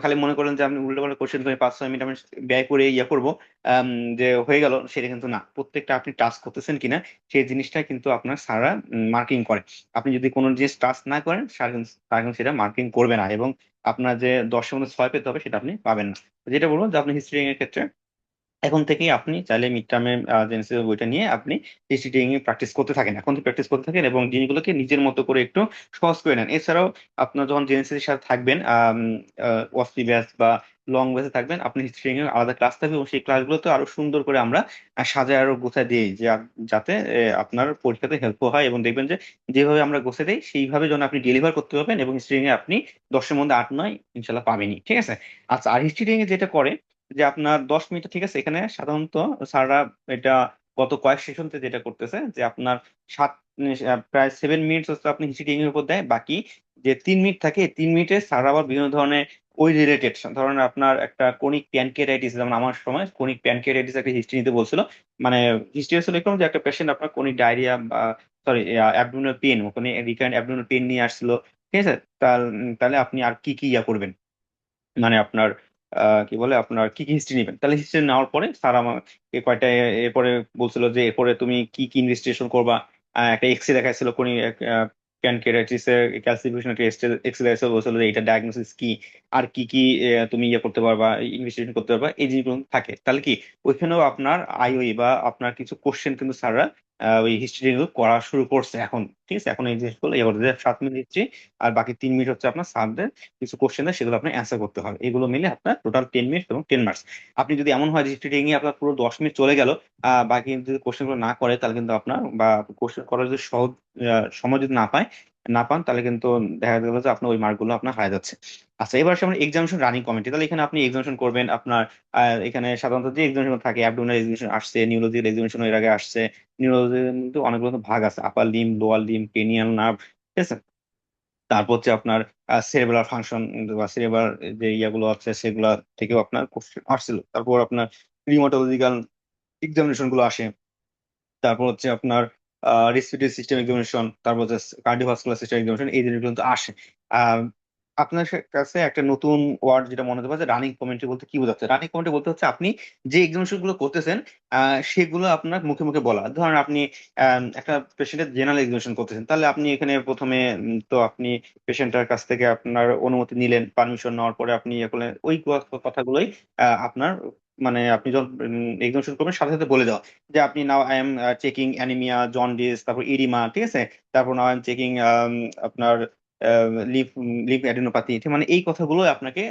খালি মনে করেন যে আপনি উল্টোপাল্টা কোশ্চেন করে 5-6 মিনিট আমি ব্যয় করে ইয়ে করবো, আম, যে হয়ে গেল, সেটা কিন্তু না। প্রত্যেকটা আপনি টাচ করতেছেন কিনা সেই জিনিসটা কিন্তু আপনার স্যাররা মার্কিং করে। আপনি যদি কোনো জিনিস টাচ না করেন স্যার কিন্তু সেটা মার্কিং করবে না, এবং আপনার যে 10-এর মধ্যে 6 পেতে হবে সেটা আপনি পাবেন না। যেটা বলবো যে আপনি হিস্ট্রি এর ক্ষেত্রে এখন থেকেই আপনি চাইলে মিড টার্মে জেনেসিস বইটা নিয়ে আপনি টিচিং এ প্র্যাকটিস করতে থাকেন, এখন থেকে প্র্যাকটিস করতে থাকেন এবং জিনিসগুলোকে নিজের মতো করে একটু সহজ করে নেন। এছাড়াও আপনার যখন জেনেসিসের সাথে থাকবেন, ওয়াসপি ব্যাচ বা লং ব্যাচে থাকবেন, আপনি হিস্ট্রি এর আলাদা ক্লাস থাকবে, এবং সেই ক্লাসগুলোতে আরো সুন্দর করে আমরা সাজায় আরো গোছায় দিই, যাতে আপনার পরীক্ষাতে হেল্প হয়, এবং দেখবেন যে যেভাবে আমরা গোছায় দিই সেইভাবে যেন আপনি ডেলিভার করতে পারবেন, এবং হিস্ট্রি এ আপনি 10-এর মধ্যে 8-9 ইনশাল্লাহ পাবেনই, ঠিক আছে। আচ্ছা, আর হিস্ট্রি এ যেটা করে যে আপনার 10 মিনিট, ঠিক আছে, এখানে সাধারণত স্যাররা এটা গত কয়েক সেশনতে যেটা করতেছে যে আপনার সাত প্রায় 7 মিনিট হচ্ছে আপনি হিস্ট্রি এর উপর দেয়, বাকি যে 3 মিনিট থাকে 3 মিনিটে স্যার আবার বিভিন্ন ধরনের ওই রিলেটেড ধরেন আপনার একটা কোনিক প্যানক্রিয়াটাইটিস, যেমন আমার সময় কোনিক প্যানক্রিয়াটাইটিস একটা হিস্ট্রি নিতে বলছিল। মানে হিস্ট্রি আসলে এরকম যে একটা পেশেন্ট আপনার কোনিক ডায়রিয়া বা সরি অ্যাবডোমিনাল পেন, ওখানে রিকারেন্ট অ্যাবডোমিনাল পেন নিয়ে আসছিল, ঠিক আছে। তাহলে আপনি আর কি কি ইয়া করবেন, মানে আপনার কি বলে আপনার কি কি হিস্ট্রি নেবেন। তাহলে হিস্ট্রি নেওয়ার পরে স্যার আমাকে কয়টা এরপরে বলছিল যে এরপরে তুমি কি কি ইনভেস্টিগেশন করবা। একটা এক্সরে দেখাইছিল কোন প্যানক্রিয়াটাইটিস এর ক্যালসিফিকেশন, একটা এক্সরে দেখাইছিল, বলছিল যে এটা ডায়াগনোসিস কি, আর কি কি তুমি ইয়ে করতে পারবা, ইনভেস্টিগেশন করতে পারবা, এই জিনিসগুলো থাকে। তাহলে কি ওইখানেও আপনার আইওই বা আপনার কিছু কোশ্চেন কিন্তু স্যাররা ওই হিস্ট্রি করা শুরু করছে এখন, ঠিক আছে। এখন এই জিনিসগুলো ইয়ে করতে 7 মিনিট হিস্ট্রি, আর বাকি 3 মিনিট হচ্ছে আপনার স্যারদের কিছু কোশ্চেন দেয়, সেগুলো আপনি অ্যান্সার করতে হবে। এগুলো মিলে আপনার টোটাল 10 মিনিট এবং 10 মার্কস। আপনি যদি এমন হয় যে হিস্ট্রি নিয়ে আপনার পুরো 10 মিনিট চলে গেল, বাকি যদি কোশ্চেন গুলো না করে, তাহলে কিন্তু আপনার বা কোশ্চেন করার যদি সহজ সময় যদি না পান তাহলে কিন্তু দেখা গেল যে আপনার ওই মার্কগুলো আপনার হারিয়ে যাচ্ছে। আচ্ছা, এবার আসে আমরা এক্সামিনেশন রানিং কমিটি। তাহলে এখানে আপনি এক্সামিনেশন করবেন আপনার এখানে সাধারণত যে এক্সামিনেশন থাকে, অ্যাবডোমিনাল এক্সামিনেশন আসছে, নিউরোলজিক্যাল এক্সামিনেশন এর আগে আসছে। নিউরোলজি কিন্তু অনেকগুলো তো ভাগ আছে, upper limb, lower limb, cranial nerve, ঠিক আছে। তারপর হচ্ছে আপনার সেরেব্রাল ফাংশন বা সেরেব্রাল যে ইয়াগুলো আছে সেগুলা থেকেও আপনার কোশ্চেন আসছিল। তারপর আপনার রিউমাটোলজিক্যাল এক্সামিনেশন গুলো আসে। তারপর হচ্ছে আপনার রেসপিরেটরি সিস্টেম এক্সামিনেশন, তারপর হচ্ছে কার্ডিওভাস্কুলার সিস্টেম এক্সামিনেশন, এই জিনিসগুলো কিন্তু আসে। আহ, আপনার কাছে একটা নতুন ওয়ার্ড যেটা মনে হতে পারে যে রানিং কমেন্ট্রি বলতে কি বোঝাচ্ছে। রানিং কমেন্ট্রি বলতে হচ্ছে আপনি যে এক্সামিনেশন গুলো করতেছেন সেগুলো আপনার মুখে মুখে বলা। ধরেন আপনি একটা পেশেন্টের জেনারেল এক্সামিনেশন করতেছেন, তাহলে আপনি এখানে প্রথমে তো আপনি পেশেন্টের কাছ থেকে আপনার অনুমতি নিলেন, পারমিশন নেওয়ার পরে আপনি ইয়ে করলেন, ওই কথাগুলোই আপনার মানে আপনি যখন এক্সামিনেশন করবেন সাথে সাথে বলে দেওয়া যে আপনি now I am checking anaemia, jaundice, তারপর ইরিমা, ঠিক আছে। তারপর নাও আই এম চেকিং আপনার লিভ লিভ অ্যাডিনোপ্যাথি, মানে এই কথাগুলো আপনাকে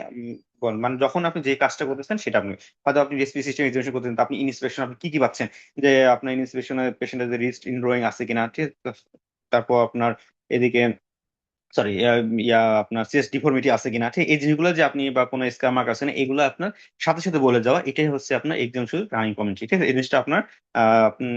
মানে যখন আপনি যে কাজটা করতেছেন সেটা আপনি হয়তো আপনি রেসপিরেটরি সিস্টেম এক্সামিনেশন করতেছেন, তো আপনি ইনস্পিরেশন আপনি কি কি পাচ্ছেন, যে আপনার ইনস্পিরেশনের পেশেন্টের যে রিস্ট ইনগ্রোয়িং আছে কিনা, ঠিক আছে? তারপর আপনার এদিকে সরি আপনার চেস্ট ডিফর্মিটি আছে কিনা, ঠিক এই জিনিসগুলো যে আপনি বা কোনো স্কার মার্ক আছে না, এগুলো আপনার সাথে সাথে বলে যাওয়া, এটাই হচ্ছে আপনার এক্সামিনেশন রানিং কমেন্ট্রি, ঠিক আছে। এই জিনিসটা আপনার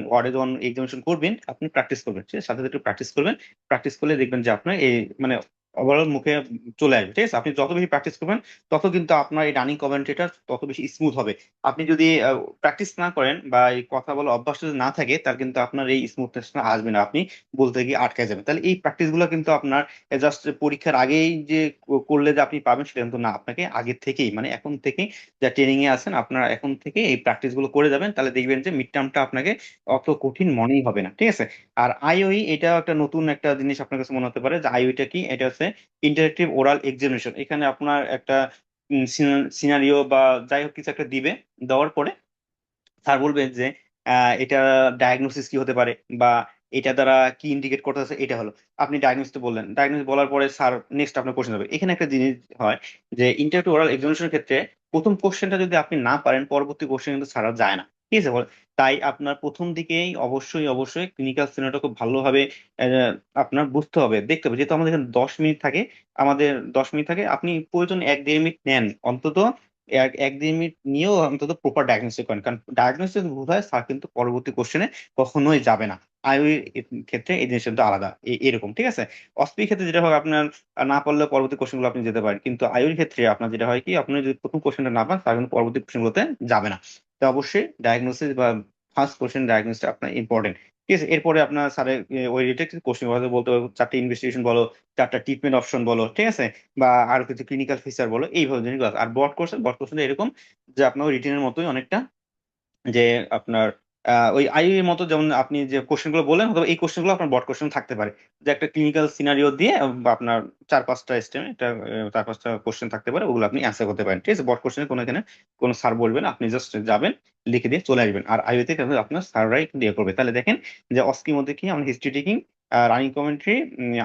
ওয়ার্ডে যখন এক্সামিনেশন করবেন আপনি প্র্যাকটিস করবেন, ঠিক আছে, সাথে সাথে একটু প্র্যাকটিস করবেন। প্র্যাকটিস করলে দেখবেন যে আপনার এই মানে ওভারঅল মুখে চলে আসবে, ঠিক আছে। আপনি যত বেশি প্র্যাকটিস করবেন তত কিন্তু আপনার এই রানিং কমেন্ট্রিটা তত বেশি স্মুথ হবে। আপনি যদি প্র্যাকটিস না করেন বা এই কথা বলার অভ্যাস যদি না থাকে তাহলে কিন্তু আপনার এই স্মুথনেসটা আসবে না, আপনি বলতে গিয়ে আটকে যাবেন। তাহলে এই প্র্যাকটিস গুলো কিন্তু আপনার জাস্ট পরীক্ষার আগেই যে করলে যে আপনি পাবেন সেটা কিন্তু না, আপনাকে আগে থেকেই মানে এখন থেকেই যা ট্রেনিং এ আছেন আপনারা এখন থেকে এই প্র্যাকটিস গুলো করে যাবেন, তাহলে দেখবেন যে মিড টার্মটা আপনাকে অত কঠিন মনেই হবে না, ঠিক আছে। আর আইওই এটা একটা নতুন একটা জিনিস আপনার কাছে মনে হতে পারে যে আইওইটা কি, এটা হচ্ছে ইন্টারেক্টিভ ওরাল এক্সামিনেশন। এখানে আপনার একটা সিনারিও বা যাই হোক কিছু একটা দিবে, দেওয়ার পরে স্যার বলবেন যে এটা ডায়াগনোসিস কি হতে পারে বা এটা দ্বারা কি ইন্ডিকেট করতেছে, এটা হলো আপনি ডায়াগনোসিস বললেন। ডায়াগনোসিস বলার পরে স্যার নেক্সট আপনার কোশ্চেন হবে। এখানে একটা জিনিস হয় যে ইন্টারভিউ ওরাল এক্সামিনেশনের ক্ষেত্রে প্রথম কোশ্চেনটা যদি আপনি না পারেন পরবর্তী কোশ্চেন কিন্তু ছাড়া যায় না, ঠিক আছে। তাই আপনার প্রথম দিকেই অবশ্যই ক্লিনিক্যাল সিনারিওটা খুব ভালোভাবে আহ, আপনার বুঝতে হবে, দেখতে হবে। যেহেতু আমাদের এখানে 10 মিনিট থাকে, আপনি প্রয়োজন 1-1.5 মিনিট নেন অন্তত। 1-1.5 মিনিট নিয়েও অন্তত প্রপার ডায়াগনোসিস করেন, কারণ ডায়াগনোসিস ভুল হয় স্যার কিন্তু পরবর্তী কোশ্চেনে কখনোই যাবে না। আইওই ক্ষেত্রে এই জিনিসটা কিন্তু আলাদা, এরকম, ঠিক আছে। অস্পির ক্ষেত্রে যেটা হয় আপনার না পারলে পরবর্তী কোশ্চেন গুলো আপনি যেতে পারেন, কিন্তু আইওর ক্ষেত্রে আপনার যেটা হয় কি, আপনি যদি প্রথম কোশ্চেনটা না পান তার কিন্তু পরবর্তী কোশ্চেন গুলোতে যাবে না। তো অবশ্যই ডায়াগনোসিস বা ফার্স্ট কোশ্চেন ডায়াগনোসিস আপনার ইম্পর্টেন্ট, ঠিক আছে। এরপরে আপনার স্যারের ওই রিলেটেড কোশ্চেন বলতে পারবো, 4টে ইনভেস্টিগেশন বলো, 4টা ট্রিটমেন্ট অপশন বলো, ঠিক আছে, বা আরো কিছু ক্লিনিক্যাল ফিচার বলো, এইভাবে জিনিসগুলো আছে। আর বট কোর্সে এরকম যে আপনার রিটেনের মতোই অনেকটা, যে আপনার ওই আইইউ এর মতো, যেমন আপনি যে কোশ্চেন গুলো বললেন অথবা এই কোশ্চেন গুলো আপনার বট কোশ্চেন থাকতে পারে, যে একটা ক্লিনিক্যাল সিনারিও দিয়ে বা আপনার 4-5টা স্টেমে একটা 4-5টা কোশ্চেন থাকতে পারে, ওগুলো আপনি অ্যান্সার করতে পারেন, ঠিক আছে। বট কোশ্চেনে কোনো এখানে কোনো স্যার বলবেন, আপনি জাস্ট যাবেন, লিখে দিয়ে চলে আসবেন। আর আইইউ তে কিন্তু আপনার স্যাররাই দিয়ে করবে। তাহলে দেখেন যে অস্কির মধ্যে কি আমরা হিস্ট্রি টেকিং, রানিং কমেন্ট্রি,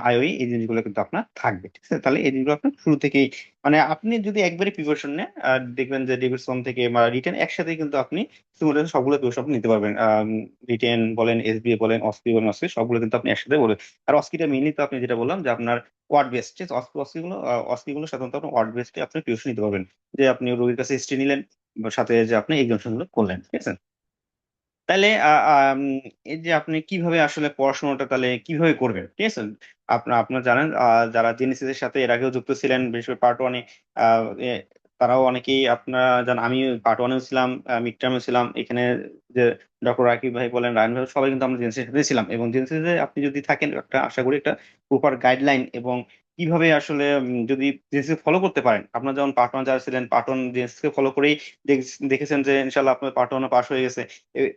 আইওই, এই জিনিসগুলো কিন্তু আপনার থাকবে, ঠিক আছে। তাহলে এই জিনিসগুলো আপনার শুরু থেকেই মানে আপনি যদি একবারে প্রিপারেশন নেন দেখবেন যে ডেভিডসন থেকে বা রিটেন একসাথে কিন্তু আপনি সিমুলেশন সবগুলো প্রিপারেশন আপনি নিতে পারবেন। রিটেন বলেন, এসবিএ বলেন, অস্কি বলেন, অস্কি সবগুলো কিন্তু আপনি একসাথে বলেন। আর অস্কিটা মেইনলি তো আপনি যেটা বললাম যে আপনার ওয়ার্ড বেসড, অস্কি গুলো সাধারণত আপনি ওয়ার্ড বেসড আপনি টিউশন নিতে পারবেন, যে আপনি রোগীর কাছে হিস্ট্রি নিলেন বা সাথে যে আপনি এক্সামিনেশন গুলো করলেন, ঠিক আছে। তাহলে এই যে আপনি কিভাবে আসলে পড়াশোনাটা তাহলে কিভাবে করবেন, ঠিক আছে। আপনার জানেন যারা জেনেসিস এর সাথে এর আগেও যুক্ত ছিলেন, বিশেষ করে পার্ট ওয়ানে, তারাও অনেকেই আপনারা জানেন, আমি পার্ট ওয়ানেও ছিলাম, মিড টার্মে ছিলাম এখানে, যে ডক্টর রাকিব ভাই বলেন, রায়ন ভাই, সবাই কিন্তু আমরা জেনেসিস এর সাথে ছিলাম। এবং জেনেসিসে আপনি যদি থাকেন একটা আশা করি একটা প্রপার গাইডলাইন এবং কিভাবে আসলে যদি জেনেসিস ফলো করতে পারেন, আপনার যেমন পার্ট ওয়ান যারা ছিলেন পার্ট ওয়ান জেনেসিস কে ফলো করেই দেখেছেন যে ইনশাল্লাহ আপনার পার্ট ওয়ান পাস হয়ে গেছে।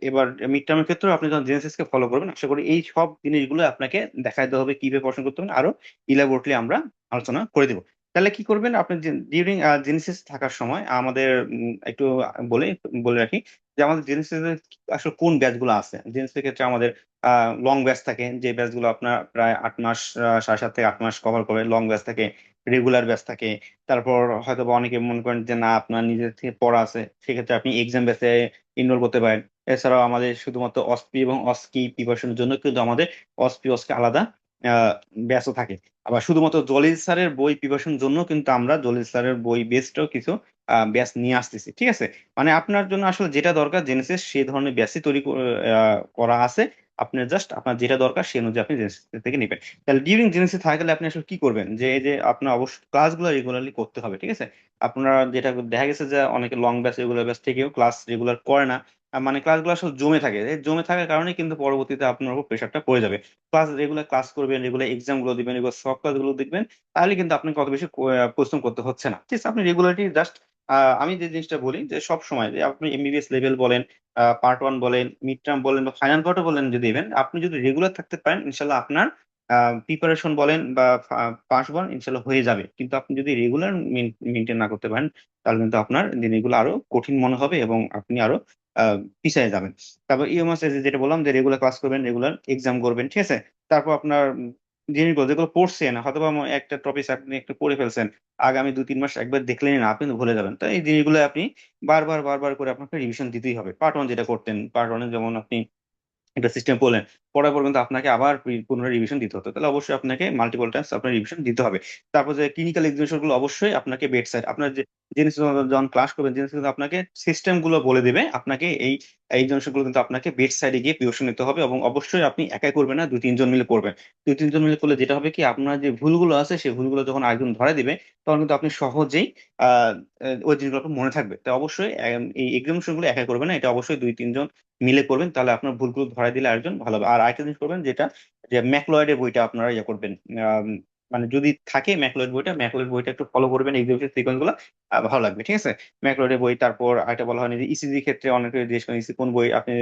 এবার মিড টার্মের ক্ষেত্রেও আপনি যখন জেনেসিস কে ফলো করবেন, আশা করি এই সব জিনিসগুলো আপনাকে দেখাইতে হবে কিভাবে পড়াশোনা করতে হবে, আরো ইলাবোরেটলি আমরা আলোচনা করে দিব। তাহলে কি করবেন আপনি, ডিউরিং জেনেসিস থাকার সময় আমাদের একটু বলে বলে রাখি যে আমাদের জেনেসিস আসলে কোন ব্যাচ গুলো আছে। জেনেসিস ক্ষেত্রে আমাদের লং ব্যাচ থাকে, যে ব্যাচ গুলো আপনার প্রায় 8 মাস, 7.5 থেকে 8 মাস কভার করে, লং ব্যাচ থাকে, রেগুলার ব্যাচ থাকে। তারপর হয়তো বা অনেকে মনে করেন যে না আপনার নিজের থেকে পড়া আছে, সেক্ষেত্রে আপনি এক্সাম ব্যাচে ইনরোল করতে পারেন। এছাড়াও আমাদের শুধুমাত্র অসপি এবং অস্কি প্রিপারেশনের জন্য কিন্তু আমাদের অসপি অস্কি আলাদা ব্যাচও থাকে। আবার শুধুমাত্র জলিল স্যারের বই প্রিপারেশনের জন্য কিন্তু আমরা জলিল স্যারের বই বেসডও কিছু ব্যাচ নিয়ে আসতেছি, ঠিক আছে? মানে আপনার জন্য আসলে যেটা দরকার জেনেসিস সেই ধরনের ব্যাচই তৈরি করা আছে। আপনার জাস্ট আপনার যেটা দরকার সেই অনুযায়ী আপনি জেনেসিস থেকে নেবেন। তাহলে ডিউরিং জেনেসিস থাকলে আপনি আসলে কি করবেন, যে এই যে আপনার অবশ্যই ক্লাসগুলো রেগুলারলি করতে হবে, ঠিক আছে? আপনারা যেটা দেখা গেছে যে অনেকে লং ব্যাচ রেগুলার ব্যাচ থেকেও ক্লাস রেগুলার করে না। মানে ক্লাসগুলো আসলে জমে থাকে, এই জমে থাকার কারণে কিন্তু পরবর্তীতে আপনার উপর প্রেশারটা পড়ে যাবে। রেগুলার ক্লাস করবেন, রেগুলার এক্সাম গুলো দিবেন, রেগুলার সব ক্লাসগুলো দেখবেন, তাহলে কিন্তু আপনাকে অত বেশি পরিশ্রম করতে হচ্ছে না, ঠিক আছে? আপনি রেগুলারলি জাস্ট আমি যে জিনিসটা বলি যে সব সময় যে আপনি এমবিবিএস লেভেল বলেন, পার্ট ওয়ান বলেন, মিড টার্ম বলেন বা ফাইনাল পার্টও বলেন, যদি ইভেন আপনি যদি রেগুলার থাকতে পারেন ইনশাল্লাহ আপনার প্রিপারেশন বলেন বা পাস বলেন ইনশাল্লাহ হয়ে যাবে। কিন্তু আপনি যদি রেগুলার মেনটেন না করতে পারেন তাহলে কিন্তু আপনার জিনিসগুলো আরো কঠিন মনে হবে এবং আপনি আরো পিছিয়ে যাবেন। তারপর ইউএমএস যেটা বললাম যে রেগুলার ক্লাস করবেন, রেগুলার এক্সাম করবেন, ঠিক আছে? তারপর আপনার জিনিসগুলো যেগুলো পড়ছেন হয়তো বা একটা টপিক আপনি একটু পড়ে ফেলছেন, আগামী 2-3 মাস একবার দেখলেনই না, আপনি কিন্তু ভুলে যাবেন। তো এই জিনিসগুলো আপনি বারবার বারবার করে আপনাকে রিভিশন দিতেই হবে। পার্ট ওয়ান যেটা করতেন, পার্ট ওয়ানে যেমন আপনি একটা সিস্টেম পড়লেন, পড়ার পর কিন্তু আপনাকে আবার পুনরায় রিভিশন দিতে হতো, তাহলে অবশ্যই আপনাকে মাল্টিপল টাইমস আপনার রিভিশন দিতে হবে। তারপর যে ক্লিনিক্যাল এক্সামিনেশন গুলো অবশ্যই আপনাকে বেড সাইড আপনার যে জিনিস যখন ক্লাস করবেন জিনিস কিন্তু আপনাকে সিস্টেম গুলো বলে দেবে, আপনাকে এই জিনিসগুলো কিন্তু আপনাকে বেড সাইডে গিয়ে প্রিপারেশন নিতে হবে এবং অবশ্যই আপনি একাই করবেন না, 2-3 জন মিলে করবেন। 2-3 জন মিলে করলে যেটা হবে কি, আপনার যে ভুলগুলো আছে সেই ভুলগুলো যখন আরেকজন ধরে দিবে তখন কিন্তু আপনি সহজেই আহ ওই জিনিসগুলো আপনার মনে থাকবে। তো অবশ্যই এই এক্সামিনেশন গুলো একাই করবেন না, এটা অবশ্যই 2-3 জন মিলে করবেন, তাহলে আপনার ভুলগুলো ধরাই দিলে আরেকজন ভালো হবে। আর আরেকটা জিনিস করবেন যেটা, যে ম্যাকলয়েডের বইটা আপনারা ইয়ে করবেন, আম, মানে যদি থাকে ম্যাকলয়েড বইটা একটু ফলো করবেন, এক্সিকিউটিভ সিকোয়েন্স গুলো ভালো লাগবে, ঠিক আছে? ম্যাকলয়েডের বই, তারপর আরেকটা বলা হয়নি যে ইসিজি ক্ষেত্রে অনেকে জিজ্ঞেস করেন ইসি কোন বই আপনি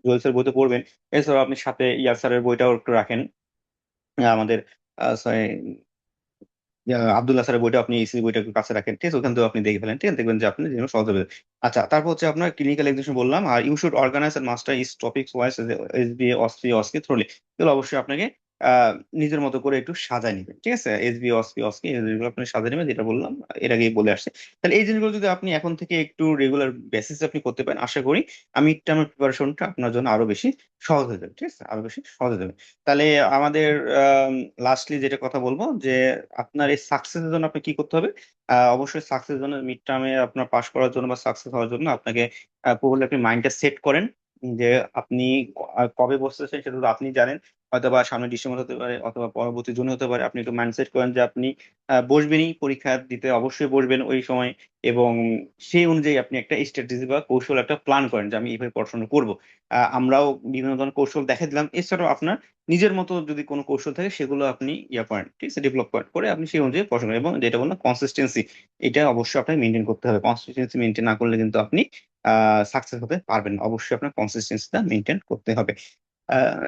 জোয়েলসের বইতে পড়বেন। এছাড়াও আপনি সাথে ইয়ার স্যারের বইটাও একটু রাখেন, আমাদের sorry, আব্দুল্লাহ স্যারের বইটা আপনি ইসি বইটা একটু কাছে রাখেন, ঠিক আছে? ওখান থেকে আপনি দেখে ফেলেন, ঠিক আছে? দেখবেন যে আপনি যেন সহজ হবে। আচ্ছা, তারপর হচ্ছে আপনার ক্লিনিক্যাল এক্সামিনেশন বললাম, আর you should organise and master is topics wise as be অস্ট্রি অস্কি থ্রোলি, এগুলো অবশ্যই আপনাকে আহ নিজের মতো করে একটু সাজায় নেবেন, ঠিক আছে? এস বি অস্কি অস্কি এই জিনিসগুলো আপনি সাজায় নেবেন, যেটা বললাম এর আগেই বলে আসছে। তাহলে এই জিনিসগুলো যদি আপনি এখন থেকে একটু রেগুলার বেসিসে আপনি করতে পারেন, আশা করি আমি টার্মের প্রিপারেশনটা আপনার জন্য আরো বেশি সহজ হয়ে যাবে, ঠিক আছে? আরো বেশি সহজ হয়ে যাবে। তাহলে আমাদের লাস্টলি যেটা কথা বলবো যে আপনার এই সাকসেসের জন্য আপনি কি করতে হবে। অবশ্যই সাকসেসের জন্য মিড টার্মে আপনার পাশ করার জন্য বা সাকসেস হওয়ার জন্য আপনাকে পুরোপুরি আপনি মাইন্ডটা সেট করেন যে আপনি কবে বসতেছেন সেটা তো আপনি জানেন। হয়তো বা সামনে ডিসেম্বর হতে পারে অথবা পরবর্তী জুন হতে পারে, আপনি একটু মাইন্ডসেট করেন যে আপনি বসবেনই, পরীক্ষা দিতে অবশ্যই বসবেন ওই সময়। এবং সেই অনুযায়ী আপনি একটা স্ট্র্যাটেজি বা কৌশল একটা প্ল্যান করেন যে আমি এইভাবে পড়াশোনা করবো। আমরাও বিভিন্ন ধরনের কৌশল দেখা দিলাম, এছাড়াও আপনার নিজের মতো যদি কোনো কৌশল থাকে সেগুলো আপনি ইয়া করেন, ঠিক আছে? ডেভেলপ করেন, করে আপনি সেই অনুযায়ী পড়াশোনা করেন। এবং যেটা বললাম কনসিস্টেন্সি, এটা অবশ্যই আপনাকে মেনটেন করতে হবে। কনসিস্টেন্সি মেনটেন না করলে কিন্তু আপনি সাকসেস হতে পারবেন না। অবশ্যই আপনার কনসিস্টেন্সিটা মেনটেন করতে হবে। আহ,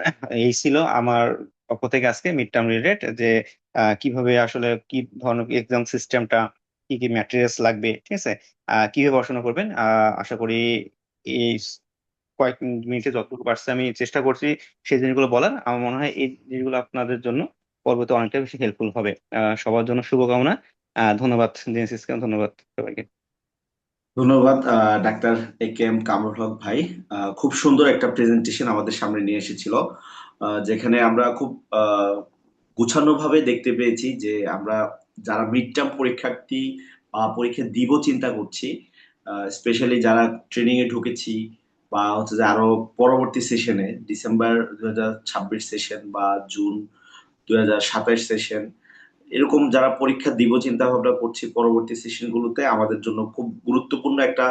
এই ছিল আমার পক্ষ থেকে আজকে মিড টার্ম রিলেটেড, যে কিভাবে আসলে কি ধরনের এক্সাম সিস্টেমটা, কি কি ম্যাটেরিয়ালস লাগবে, ঠিক আছে? কিভাবে পড়াশোনা করবেন। আশা করি এই কয়েক মিনিটে যতটুকু পারছি আমি চেষ্টা করছি সেই জিনিসগুলো বলার। আমার মনে হয় এই জিনিসগুলো আপনাদের জন্য পরবর্তী অনেকটা বেশি হেল্পফুল হবে। সবার জন্য শুভকামনা। ধন্যবাদ জেনেসিসকে, ধন্যবাদ সবাইকে। ধন্যবাদ ডাক্তার এ কে এম কামরুল হক ভাই। খুব সুন্দর একটা প্রেজেন্টেশন আমাদের সামনে নিয়ে এসেছিল, যেখানে আমরা খুব গুছানো ভাবে দেখতে পেয়েছি যে আমরা যারা মিড টার্ম পরীক্ষার্থী বা পরীক্ষা দিব চিন্তা করছি, স্পেশালি যারা ট্রেনিং এ ঢুকেছি বা হচ্ছে যে আরো পরবর্তী সেশনে ডিসেম্বর 2026 সেশন বা জুন 2027 সেশন, এরকম যারা পরীক্ষা দিব চিন্তা ভাবনা করছি পরবর্তী সেশন গুলোতে, আমাদের জন্য খুব গুরুত্বপূর্ণ একটা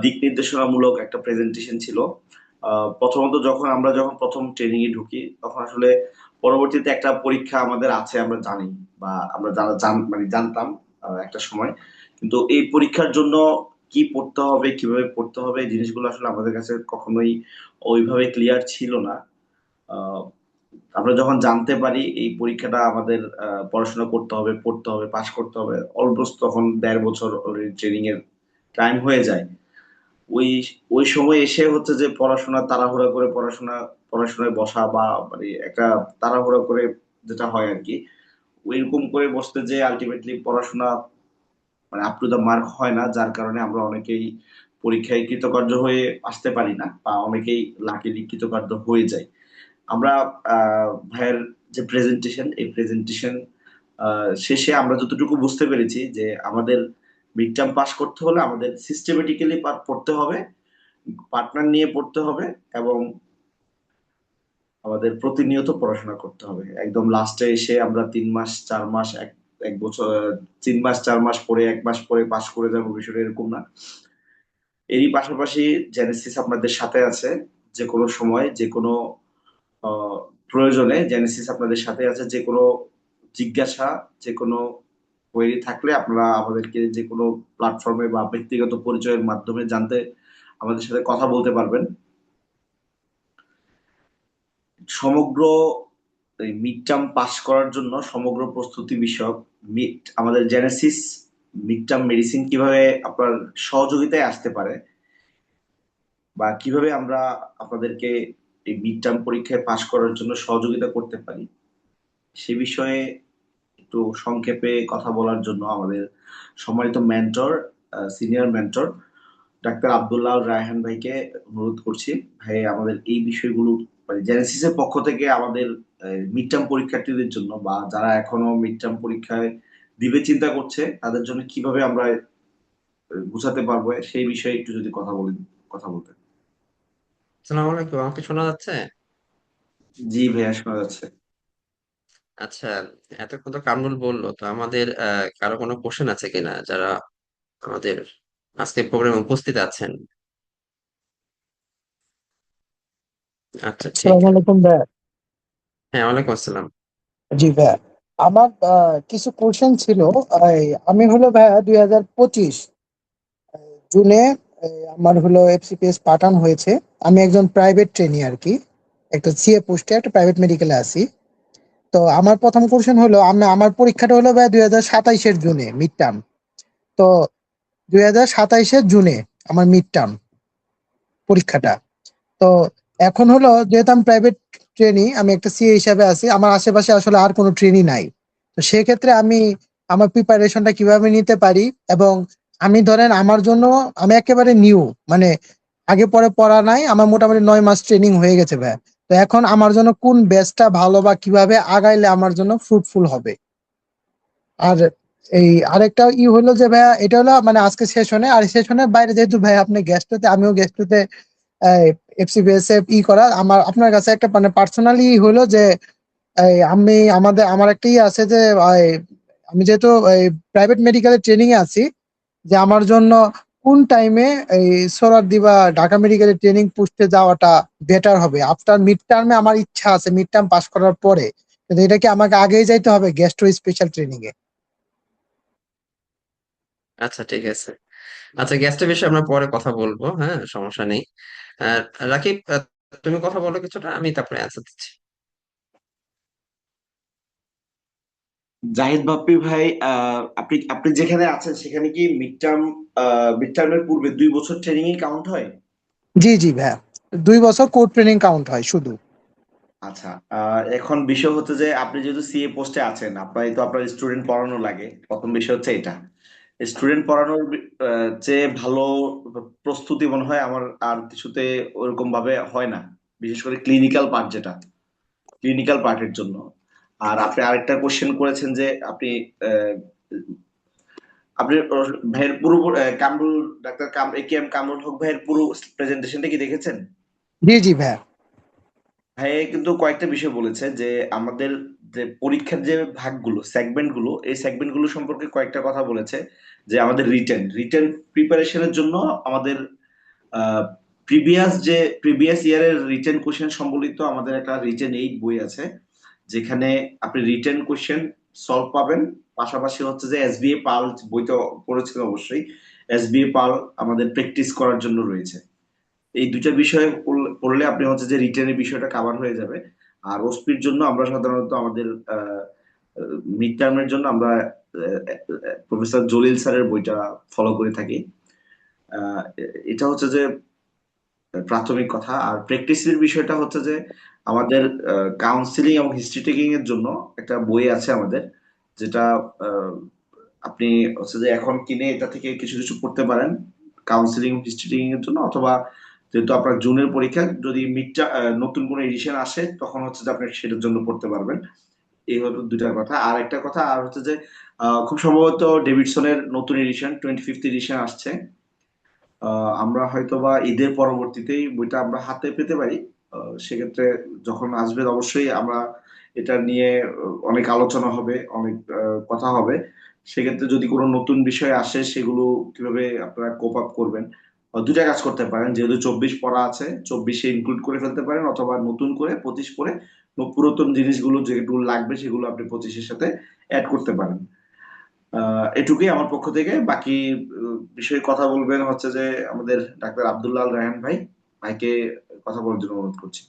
দিক নির্দেশনামূলক একটা প্রেজেন্টেশন ছিল। প্রথমত যখন প্রথম ট্রেনিং এ ঢুকি তখন আসলে পরবর্তীতে একটা পরীক্ষা আমাদের আছে আমরা জানি, বা আমরা যারা মানে জানতাম একটা সময়, কিন্তু এই পরীক্ষার জন্য কি পড়তে হবে কিভাবে পড়তে হবে এই জিনিসগুলো আসলে আমাদের কাছে কখনোই ওইভাবে ক্লিয়ার ছিল না। আহ, আমরা যখন জানতে পারি এই পরীক্ষাটা আমাদের পড়াশোনা করতে হবে, পড়তে হবে, পাশ করতে হবে, অলমোস্ট তখন 1.5 বছর ট্রেনিং এর টাইম হয়ে যায়। ওই ওই সময় এসে হচ্ছে যে পড়াশোনা তাড়াহুড়া করে পড়াশোনায় বসা বা মানে একটা তাড়াহুড়া করে যেটা হয় আর কি, ওইরকম করে বসতে যে আলটিমেটলি পড়াশোনা মানে আপ টু দা মার্ক হয় না, যার কারণে আমরা অনেকেই পরীক্ষায় কৃতকার্য হয়ে আসতে পারি না, বা অনেকেই লাকিলি কৃতকার্য হয়ে যায়। আমরা ভাইয়ের যে প্রেজেন্টেশন, এই প্রেজেন্টেশন শেষে আমরা যতটুকু বুঝতে পেরেছি যে আমাদের মিড টার্ম পাস করতে হলে আমাদের সিস্টেমেটিক্যালি পড়তে হবে, পার্টনার নিয়ে পড়তে হবে, এবং আমাদের প্রতিনিয়ত পড়াশোনা করতে হবে। একদম লাস্টে এসে আমরা 3 মাস 4 মাস এক এক বছর 3 মাস 4 মাস পরে 1 মাস পরে পাস করে যাবো, বিষয়টা এরকম না। এরই পাশাপাশি জেনেসিস আপনাদের সাথে আছে, যে কোনো সময় যে কোনো আহ, প্রয়োজনে জেনেসিস আপনাদের সাথে আছে। যে কোনো জিজ্ঞাসা, যে কোনো কোয়েরি থাকলে আপনারা আমাদেরকে যে কোনো প্ল্যাটফর্মে বা ব্যক্তিগত পরিচয়ের মাধ্যমে জানতে, আমাদের সাথে কথা বলতে পারবেন। সমগ্র মিড টার্ম পাস করার জন্য সমগ্র প্রস্তুতি বিষয়ক আমাদের জেনেসিস মিড টার্ম মেডিসিন কিভাবে আপনার সহযোগিতায় আসতে পারে, বা কিভাবে আমরা আপনাদেরকে এই মিড টার্ম পরীক্ষায় পাশ করার জন্য সহযোগিতা করতে পারি, সে বিষয়ে একটু সংক্ষেপে কথা বলার জন্য আমাদের সম্মানিত mentor, senior mentor doctor Abdullah Raihan ভাইকে অনুরোধ করছি। ভাই আমাদের এই বিষয়গুলো, মানে জেনেসিসের পক্ষ থেকে আমাদের মিড টার্ম পরীক্ষার্থীদের জন্য, বা যারা এখনো মিড টার্ম পরীক্ষায় দিবে চিন্তা করছে, তাদের জন্য কিভাবে আমরা বুঝাতে পারবো সেই বিষয়ে একটু যদি কথা বলতেন। আসসালামু আলাইকুম, আমাকে শোনা যাচ্ছে? জি ভাইয়া, শোনা যাচ্ছে। আচ্ছা, এতক্ষণ তো কামরুল বললো, তো আমাদের কারো কোনো কোশ্চেন আছে কিনা যারা আমাদের আজকে প্রোগ্রামে উপস্থিত আছেন? আচ্ছা, ঠিক। আসসালামু আলাইকুম ভাইয়া। হ্যাঁ, ওয়ালাইকুম আসসালাম। জি ভাইয়া, আমার কিছু কোশ্চেন ছিল। আমি হলো ভাইয়া 2025 জুনে আমার হলো এফসিপিএস পাঠানো হয়েছে। আমি একজন প্রাইভেট ট্রেনি আর কি, একটা সিএ পোস্টে একটা প্রাইভেট মেডিকেলে আছি। তো আমার প্রথম কোশ্চেন হলো, আমার পরীক্ষাটা হলো ভাইয়া 2027-এর জুনে মিড টার্ম। তো 2027-এর জুনে আমার মিড টার্ম পরীক্ষাটা। তো এখন হলো, যেহেতু আমি প্রাইভেট ট্রেনি, আমি একটা সিএ হিসাবে আছি, আমার আশেপাশে আসলে আর কোনো ট্রেনি নাই। তো সেক্ষেত্রে আমি আমার প্রিপারেশনটা কিভাবে নিতে পারি, এবং আমি ধরেন আমার জন্য, আমি একেবারে নিউ, মানে আগে পরে পড়া নাই, আমার মোটামুটি 9 মাস ট্রেনিং হয়ে গেছে ভাই। তো এখন আমার জন্য কোন ব্যাচটা ভালো, বা কিভাবে আগাইলে আমার জন্য ফ্রুটফুল হবে। আর এই আরেকটা হলো যে ভাইয়া, এটা হলো মানে আজকে সেশনে, আর সেশনের বাইরে যেহেতু ভাই আপনি গেস্টতে, আমিও গেস্টতে এফসিবিএস এ করা, আপনার কাছে একটা মানে পার্সোনালি হলো যে আমার একটা আছে যে আমি যেহেতু প্রাইভেট মেডিকেলের ট্রেনিং এ আছি, যে আমার জন্য কোন টাইমে এই সোহরাওয়ার্দী বা ঢাকা মেডিকেলের ট্রেনিং পুষতে যাওয়াটা বেটার হবে। আফটার মিড টার্মে আমার ইচ্ছা আছে মিড টার্ম পাস করার পরে, কিন্তু এটা কি আমাকে আগেই যাইতে হবে গ্যাস্ট্রো স্পেশাল ট্রেনিং এ? আচ্ছা, ঠিক আছে। আচ্ছা, গ্যাসটা বিষয়ে আমরা পরে কথা বলবো, হ্যাঁ, সমস্যা নেই। আর রাকিব, তুমি কথা বলো কিছুটা, আমি তারপরে অ্যান্সার দিচ্ছি। জাহিদ বাপ্পি ভাই, আপনি আপনি যেখানে আছেন সেখানে কি মিড টার্মের পূর্বে 2 বছর ট্রেনিং এ কাউন্ট হয়? জি জি ভাইয়া, 2 বছর কোর্স ট্রেনিং কাউন্ট হয় শুধু। আচ্ছা, এখন বিষয় হচ্ছে যে আপনি যেহেতু সিএ পোস্টে আছেন, আপনার স্টুডেন্ট পড়ানো লাগে। প্রথম বিষয় হচ্ছে এটা, স্টুডেন্ট পড়ানোর চেয়ে ভালো প্রস্তুতি মনে হয় আমার আর কিছুতে ওরকম ভাবে হয় না, বিশেষ করে ক্লিনিক্যাল পার্টের জন্য। আর আপনি আরেকটা কোশ্চেন করেছেন যে আহ, আপনি ভাইয়ের পুরো কামরুল, ডাক্তার এ কে এম কামরুল হক ভাইয়ের পুরো প্রেজেন্টেশনটা কি দেখেছেন? জি জি ভাইয়া। ভাই কিন্তু কয়েকটা বিষয় বলেছে যে আমাদের যে পরীক্ষার যে ভাগগুলো, সেগমেন্ট গুলো, এই সেগমেন্ট গুলো সম্পর্কে কয়েকটা কথা বলেছে। যে আমাদের রিটেন প্রিপারেশনের জন্য আমাদের প্রিভিয়াস ইয়ারের রিটেন কোশ্চেন সম্বলিত আমাদের একটা রিটেন 8 বই আছে, যেখানে আপনি রিটেন কোশ্চেন সলভ পাবেন। পাশাপাশি হচ্ছে যে এসবিএ পাল বইটা পড়েছেন অবশ্যই, এসবিএ পাল আমাদের প্র্যাকটিস করার জন্য রয়েছে। এই দুইটা বিষয় পড়লে আপনি হচ্ছে যে রিটেনের বিষয়টা কাভার হয়ে যাবে। আর ওসপির জন্য আমরা সাধারণত আমাদের মিড টার্মের জন্য আমরা প্রফেসর জলিল স্যারের বইটা ফলো করে থাকি। আহ, এটা হচ্ছে যে প্রাথমিক কথা। আর প্র্যাকটিসের বিষয়টা হচ্ছে যে আমাদের কাউন্সিলিং এবং হিস্ট্রি টেকিং এর জন্য একটা বই আছে আমাদের, যেটা আহ, আপনি হচ্ছে যে এখন কিনে এটা থেকে কিছু কিছু পড়তে পারেন। কাউন্সিলিং ভিজিটিং এর জন্য, অথবা যেহেতু আপনার জুনের পরীক্ষা, যদি নতুন কোনো এডিশন আসে তখন হচ্ছে যে আপনি সেটার জন্য পড়তে পারবেন। এই হলো দুইটা কথা। আর একটা কথা আর হচ্ছে যে খুব সম্ভবত ডেভিডসনের নতুন এডিশন 25th এডিশন আসছে। আমরা হয়তোবা ঈদের পরবর্তীতেই বইটা আমরা হাতে পেতে পারি। সেক্ষেত্রে যখন আসবে অবশ্যই আমরা এটা নিয়ে অনেক আলোচনা হবে, অনেক কথা হবে। সেক্ষেত্রে যদি কোনো নতুন বিষয় আসে সেগুলো কিভাবে আপনারা কোপ আপ করবেন, দুইটা কাজ করতে পারেন। যেহেতু 24 পড়া আছে, 24-এ ইনক্লুড করে ফেলতে পারেন, অথবা নতুন করে 25 পড়ে পুরাতন জিনিসগুলো যেগুলো লাগবে সেগুলো আপনি 25-এর সাথে অ্যাড করতে পারেন। এটুকুই আমার পক্ষ থেকে। বাকি বিষয়ে কথা বলবেন হচ্ছে যে আমাদের ডাক্তার আব্দুল্লাহ আল রায়হান ভাই। ভাইকে কথা বলার জন্য অনুরোধ করছি।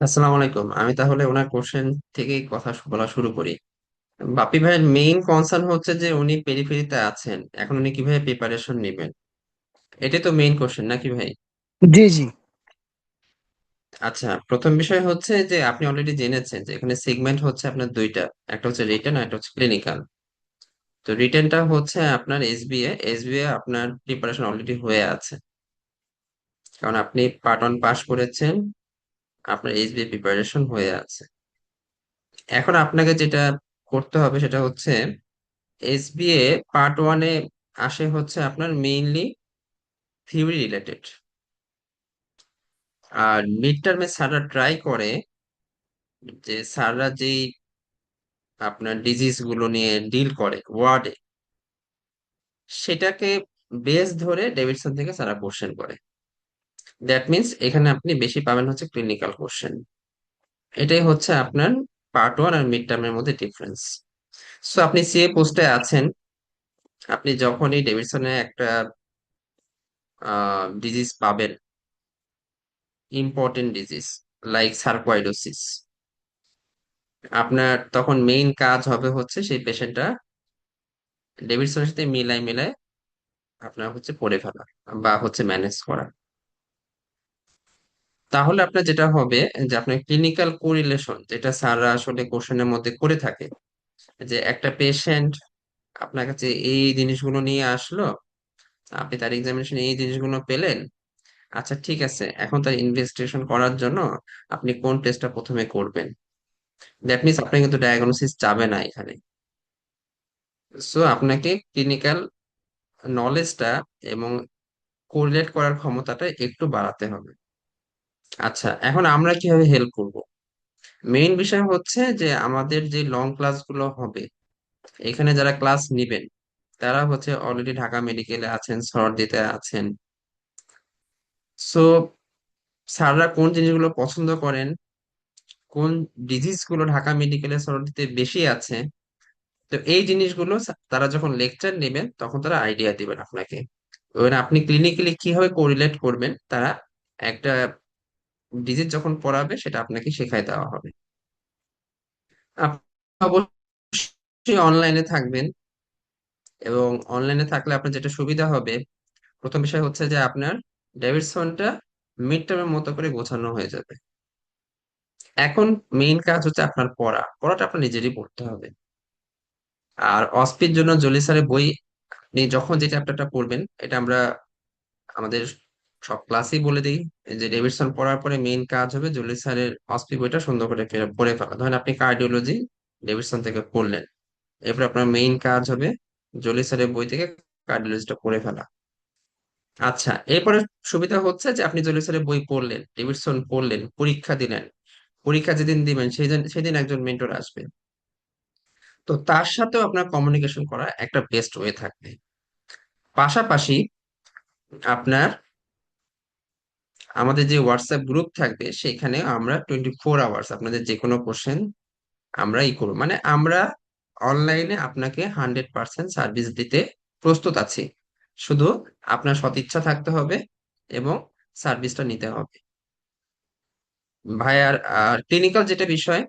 আসসালামু আলাইকুম। আমি তাহলে ওনার কোশ্চেন থেকেই কথা বলা শুরু করি। বাপি ভাইয়ের মেইন কনসার্ন হচ্ছে যে উনি পেরিফেরিতে আছেন, এখন উনি কিভাবে প্রিপারেশন নেবেন, এটাই তো মেইন কোশ্চেন নাকি ভাই? জি জি। আচ্ছা, প্রথম বিষয় হচ্ছে যে আপনি অলরেডি জেনেছেন যে এখানে সেগমেন্ট হচ্ছে আপনার দুইটা, একটা হচ্ছে রিটেন আর একটা হচ্ছে ক্লিনিক্যাল। তো রিটেনটা হচ্ছে আপনার এসবিএ, এসবিএ আপনার প্রিপারেশন অলরেডি হয়ে আছে, কারণ আপনি পার্ট ওয়ান পাস করেছেন, আপনার এসবিএ প্রিপারেশন হয়ে আছে। এখন আপনাকে যেটা করতে হবে সেটা হচ্ছে এসবিএ পার্ট ওয়ানে আসে হচ্ছে আপনার মেইনলি থিওরি রিলেটেড, আর মিড টার্মে স্যাররা ট্রাই করে যে স্যাররা যেই আপনার ডিজিজ গুলো নিয়ে ডিল করে ওয়ার্ডে, সেটাকে বেস ধরে ডেভিডসন থেকে স্যাররা কোশ্চেন করে। দ্যাট মিন্স এখানে আপনি বেশি পাবেন হচ্ছে ক্লিনিক্যাল কোশ্চেন। এটাই হচ্ছে আপনার পার্ট ওয়ান আর মিড টার্মের মধ্যে ডিফারেন্স। সো আপনি সিএ পোস্টে আছেন, আপনি যখনই ডেভিডসনে একটা ডিজিজ পাবেন, ইম্পর্টেন্ট ডিজিজ লাইক সার্কোয়াইডোসিস, আপনার তখন মেইন কাজ হবে হচ্ছে সেই পেশেন্টটা ডেভিডসনের সাথে মিলাই মিলাই আপনার হচ্ছে পড়ে ফেলা বা হচ্ছে ম্যানেজ করা। তাহলে আপনার যেটা হবে যে আপনার ক্লিনিক্যাল কোরিলেশন, যেটা স্যাররা আসলে কোশ্চেনের মধ্যে করে থাকে, যে একটা পেশেন্ট আপনার কাছে এই জিনিসগুলো নিয়ে আসলো, আপনি তার এক্সামিনেশনে এই জিনিসগুলো পেলেন, আচ্ছা ঠিক আছে, এখন তার ইনভেস্টিগেশন করার জন্য আপনি কোন টেস্টটা প্রথমে করবেন। দ্যাট মিনস আপনি কিন্তু ডায়াগনোসিস যাবে না এখানে। সো আপনাকে ক্লিনিক্যাল নলেজটা এবং কোরিলেট করার ক্ষমতাটা একটু বাড়াতে হবে। আচ্ছা, এখন আমরা কিভাবে হেল্প করব? মেইন বিষয় হচ্ছে যে আমাদের যে লং ক্লাসগুলো হবে, এখানে যারা ক্লাস নিবেন তারা হচ্ছে অলরেডি ঢাকা মেডিকেলে আছেন, সরদিতে আছেন। সো স্যাররা কোন জিনিসগুলো পছন্দ করেন, কোন ডিজিজ গুলো ঢাকা মেডিকেলে সরদিতে বেশি আছে, তো এই জিনিসগুলো তারা যখন লেকচার নেবেন তখন তারা আইডিয়া দিবেন আপনাকে। এবার আপনি ক্লিনিক্যালি কিভাবে কোরিলেট করবেন, তারা একটা ডিজিজ যখন পড়াবে সেটা আপনাকে শেখায় দেওয়া হবে। আপনি অবশ্যই অনলাইনে থাকবেন, এবং অনলাইনে থাকলে আপনার যেটা সুবিধা হবে, প্রথম বিষয় হচ্ছে যে আপনার ডেভিডসনটা মিড টার্মের মতো করে গোছানো হয়ে যাবে। এখন মেইন কাজ হচ্ছে আপনার পড়াটা আপনার নিজেরই পড়তে হবে। আর অস্পির জন্য জলি স্যারের বই, আপনি যখন যে চ্যাপ্টারটা পড়বেন, এটা আমরা আমাদের সব ক্লাসেই বলে দিই যে ডেভিডসন পড়ার পরে মেইন কাজ হবে জলি স্যারের অস্পি বইটা সুন্দর করে পড়ে ফেলা। ধরেন আপনি কার্ডিওলজি ডেভিডসন থেকে পড়লেন, এরপর আপনার মেইন কাজ হবে জলি স্যারের বই থেকে কার্ডিওলজিটা পড়ে ফেলা। আচ্ছা, এরপরে সুবিধা হচ্ছে যে আপনি জলি স্যারের বই পড়লেন, ডেভিডসন পড়লেন, পরীক্ষা দিলেন, পরীক্ষা যেদিন দিবেন সেদিন সেদিন একজন মেন্টর আসবে, তো তার সাথেও আপনার কমিউনিকেশন করা একটা বেস্ট ওয়ে থাকবে। পাশাপাশি আপনার আমাদের যে হোয়াটসঅ্যাপ গ্রুপ থাকবে সেখানে আমরা 24 আওয়ার্স আপনাদের যে কোনো কোশ্চেন আমরা করবো, মানে আমরা অনলাইনে আপনাকে 100% সার্ভিস দিতে প্রস্তুত আছি। শুধু আপনার সদিচ্ছা থাকতে হবে এবং সার্ভিসটা নিতে হবে। ভাই, আর ক্লিনিক্যাল যেটা বিষয়,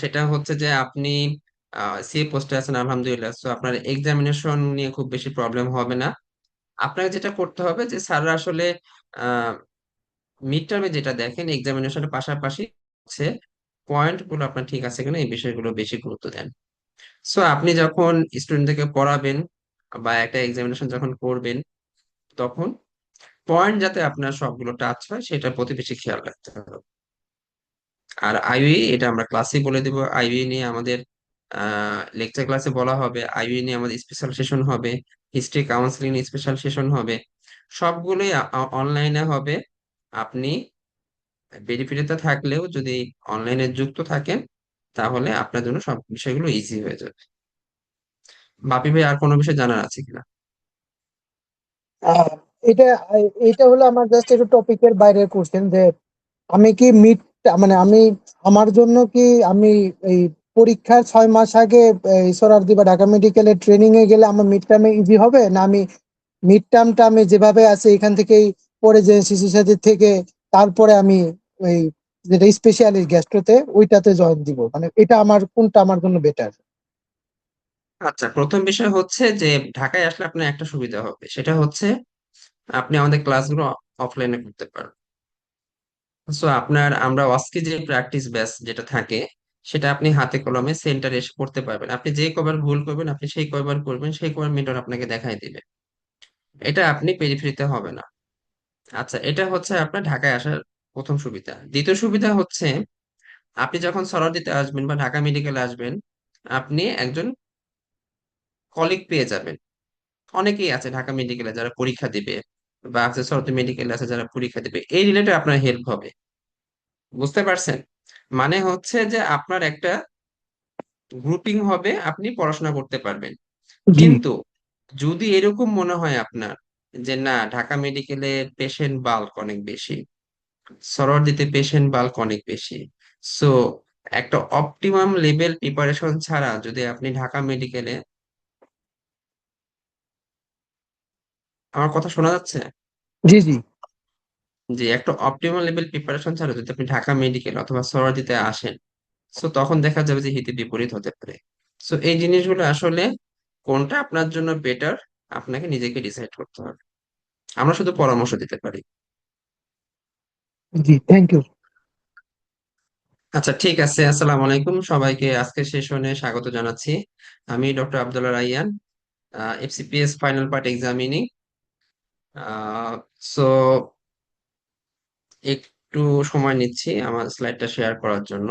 সেটা হচ্ছে যে আপনি সিএ পোস্টে আছেন আলহামদুলিল্লাহ, তো আপনার এক্সামিনেশন নিয়ে খুব বেশি প্রবলেম হবে না। আপনাকে যেটা করতে হবে যে স্যাররা আসলে মিড টার্মে যেটা দেখেন এক্সামিনেশনের পাশাপাশি হচ্ছে পয়েন্ট গুলো আপনার ঠিক আছে কিনা এই বিষয়গুলো বেশি গুরুত্ব দেন। সো আপনি যখন স্টুডেন্টদেরকে পড়াবেন, বা একটা এক্সামিনেশন যখন করবেন, তখন পয়েন্ট যাতে আপনার সবগুলো টাচ হয় সেটার প্রতি বেশি খেয়াল রাখতে হবে। আর আইইউই এটা আমরা ক্লাসে বলে দিব, আইইউই নিয়ে আমাদের লেকচার ক্লাসে বলা হবে, আইইউই নিয়ে আমাদের স্পেশাল সেশন হবে, হিস্ট্রি কাউন্সিলিং স্পেশাল সেশন হবে, সবগুলোই অনলাইনে হবে। আপনি বেনিফিটে থাকলেও যদি অনলাইনে যুক্ত থাকেন, তাহলে আপনার জন্য সব বিষয়গুলো ইজি হয়ে যাবে। বাপি ভাই, আর কোনো বিষয় জানার আছে কিনা? আহ, এটা এটা হলো আমার জাস্ট একটু টপিকের বাইরের কোশ্চেন যে আমি কি মিড মানে আমি আমার জন্য কি আমি এই পরীক্ষার 6 মাস আগে এই সোহরাওয়ার্দী বা ঢাকা মেডিকেলের ট্রেনিং এ গেলে আমার মিড টার্মে ইজি হবে, না আমি মিড টার্মটা আমি যেভাবে আছে এখান থেকেই পরে যে শিশু সাথী থেকে তারপরে আমি ওই যেটা স্পেশালিস্ট গ্যাস্ট্রোতে ওইটাতে জয়েন দিব, মানে এটা আমার কোনটা আমার জন্য বেটার? আচ্ছা, প্রথম বিষয় হচ্ছে যে ঢাকায় আসলে আপনার একটা সুবিধা হবে, সেটা হচ্ছে আপনি আমাদের ক্লাসগুলো অফলাইনে করতে পারেন। সো আপনার আমরা আজকে যে প্র্যাকটিস ব্যাচ যেটা থাকে, সেটা আপনি হাতে কলমে সেন্টারে এসে করতে পারবেন। আপনি যে কয়বার ভুল করবেন, আপনি সেই কয়বার করবেন, সেই কয়বার মেন্টর আপনাকে দেখাই দিবে। এটা আপনি পেরিফেরিতে হবে না। আচ্ছা, এটা হচ্ছে আপনার ঢাকায় আসার প্রথম সুবিধা। দ্বিতীয় সুবিধা হচ্ছে আপনি যখন সরোয়ার্দীতে আসবেন বা ঢাকা মেডিকেলে আসবেন, আপনি একজন কলিগ পেয়ে যাবেন। অনেকেই আছে ঢাকা মেডিকেলে যারা পরীক্ষা দিবে, বা আছে সরকারি মেডিকেলে আছে যারা পরীক্ষা দিবে, এই রিলেটেড আপনার হেল্প হবে। বুঝতে পারছেন? মানে হচ্ছে যে আপনার একটা গ্রুপিং হবে, আপনি পড়াশোনা করতে পারবেন। জি। কিন্তু যদি এরকম মনে হয় আপনার যে না, ঢাকা মেডিকেলে পেশেন্ট বাল্ক অনেক বেশি, সরোয়ার্দীতে পেশেন্ট বাল্ক অনেক বেশি, সো একটা অপটিমাম লেভেল প্রিপারেশন ছাড়া যদি আপনি ঢাকা মেডিকেলে, আমার কথা শোনা যাচ্ছে? জি জি। যে একটা অপটিমাল লেভেল প্রিপারেশন ছাড়া যদি আপনি ঢাকা মেডিকেল অথবা সরোয়ার্দীতে আসেন, সো তখন দেখা যাবে যে হিতে বিপরীত হতে পারে। সো এই জিনিসগুলো আসলে কোনটা আপনার জন্য বেটার, আপনাকে নিজেকে ডিসাইড করতে হবে। আমরা শুধু পরামর্শ দিতে পারি। জি, থ্যাংক ইউ। আচ্ছা, ঠিক আছে। আসসালামু আলাইকুম সবাইকে, আজকের সেশনে স্বাগত জানাচ্ছি। আমি doctor Abdullah Rayyan, FCPS final part examining. So একটু সময় নিচ্ছি আমার স্লাইডটা শেয়ার করার জন্য।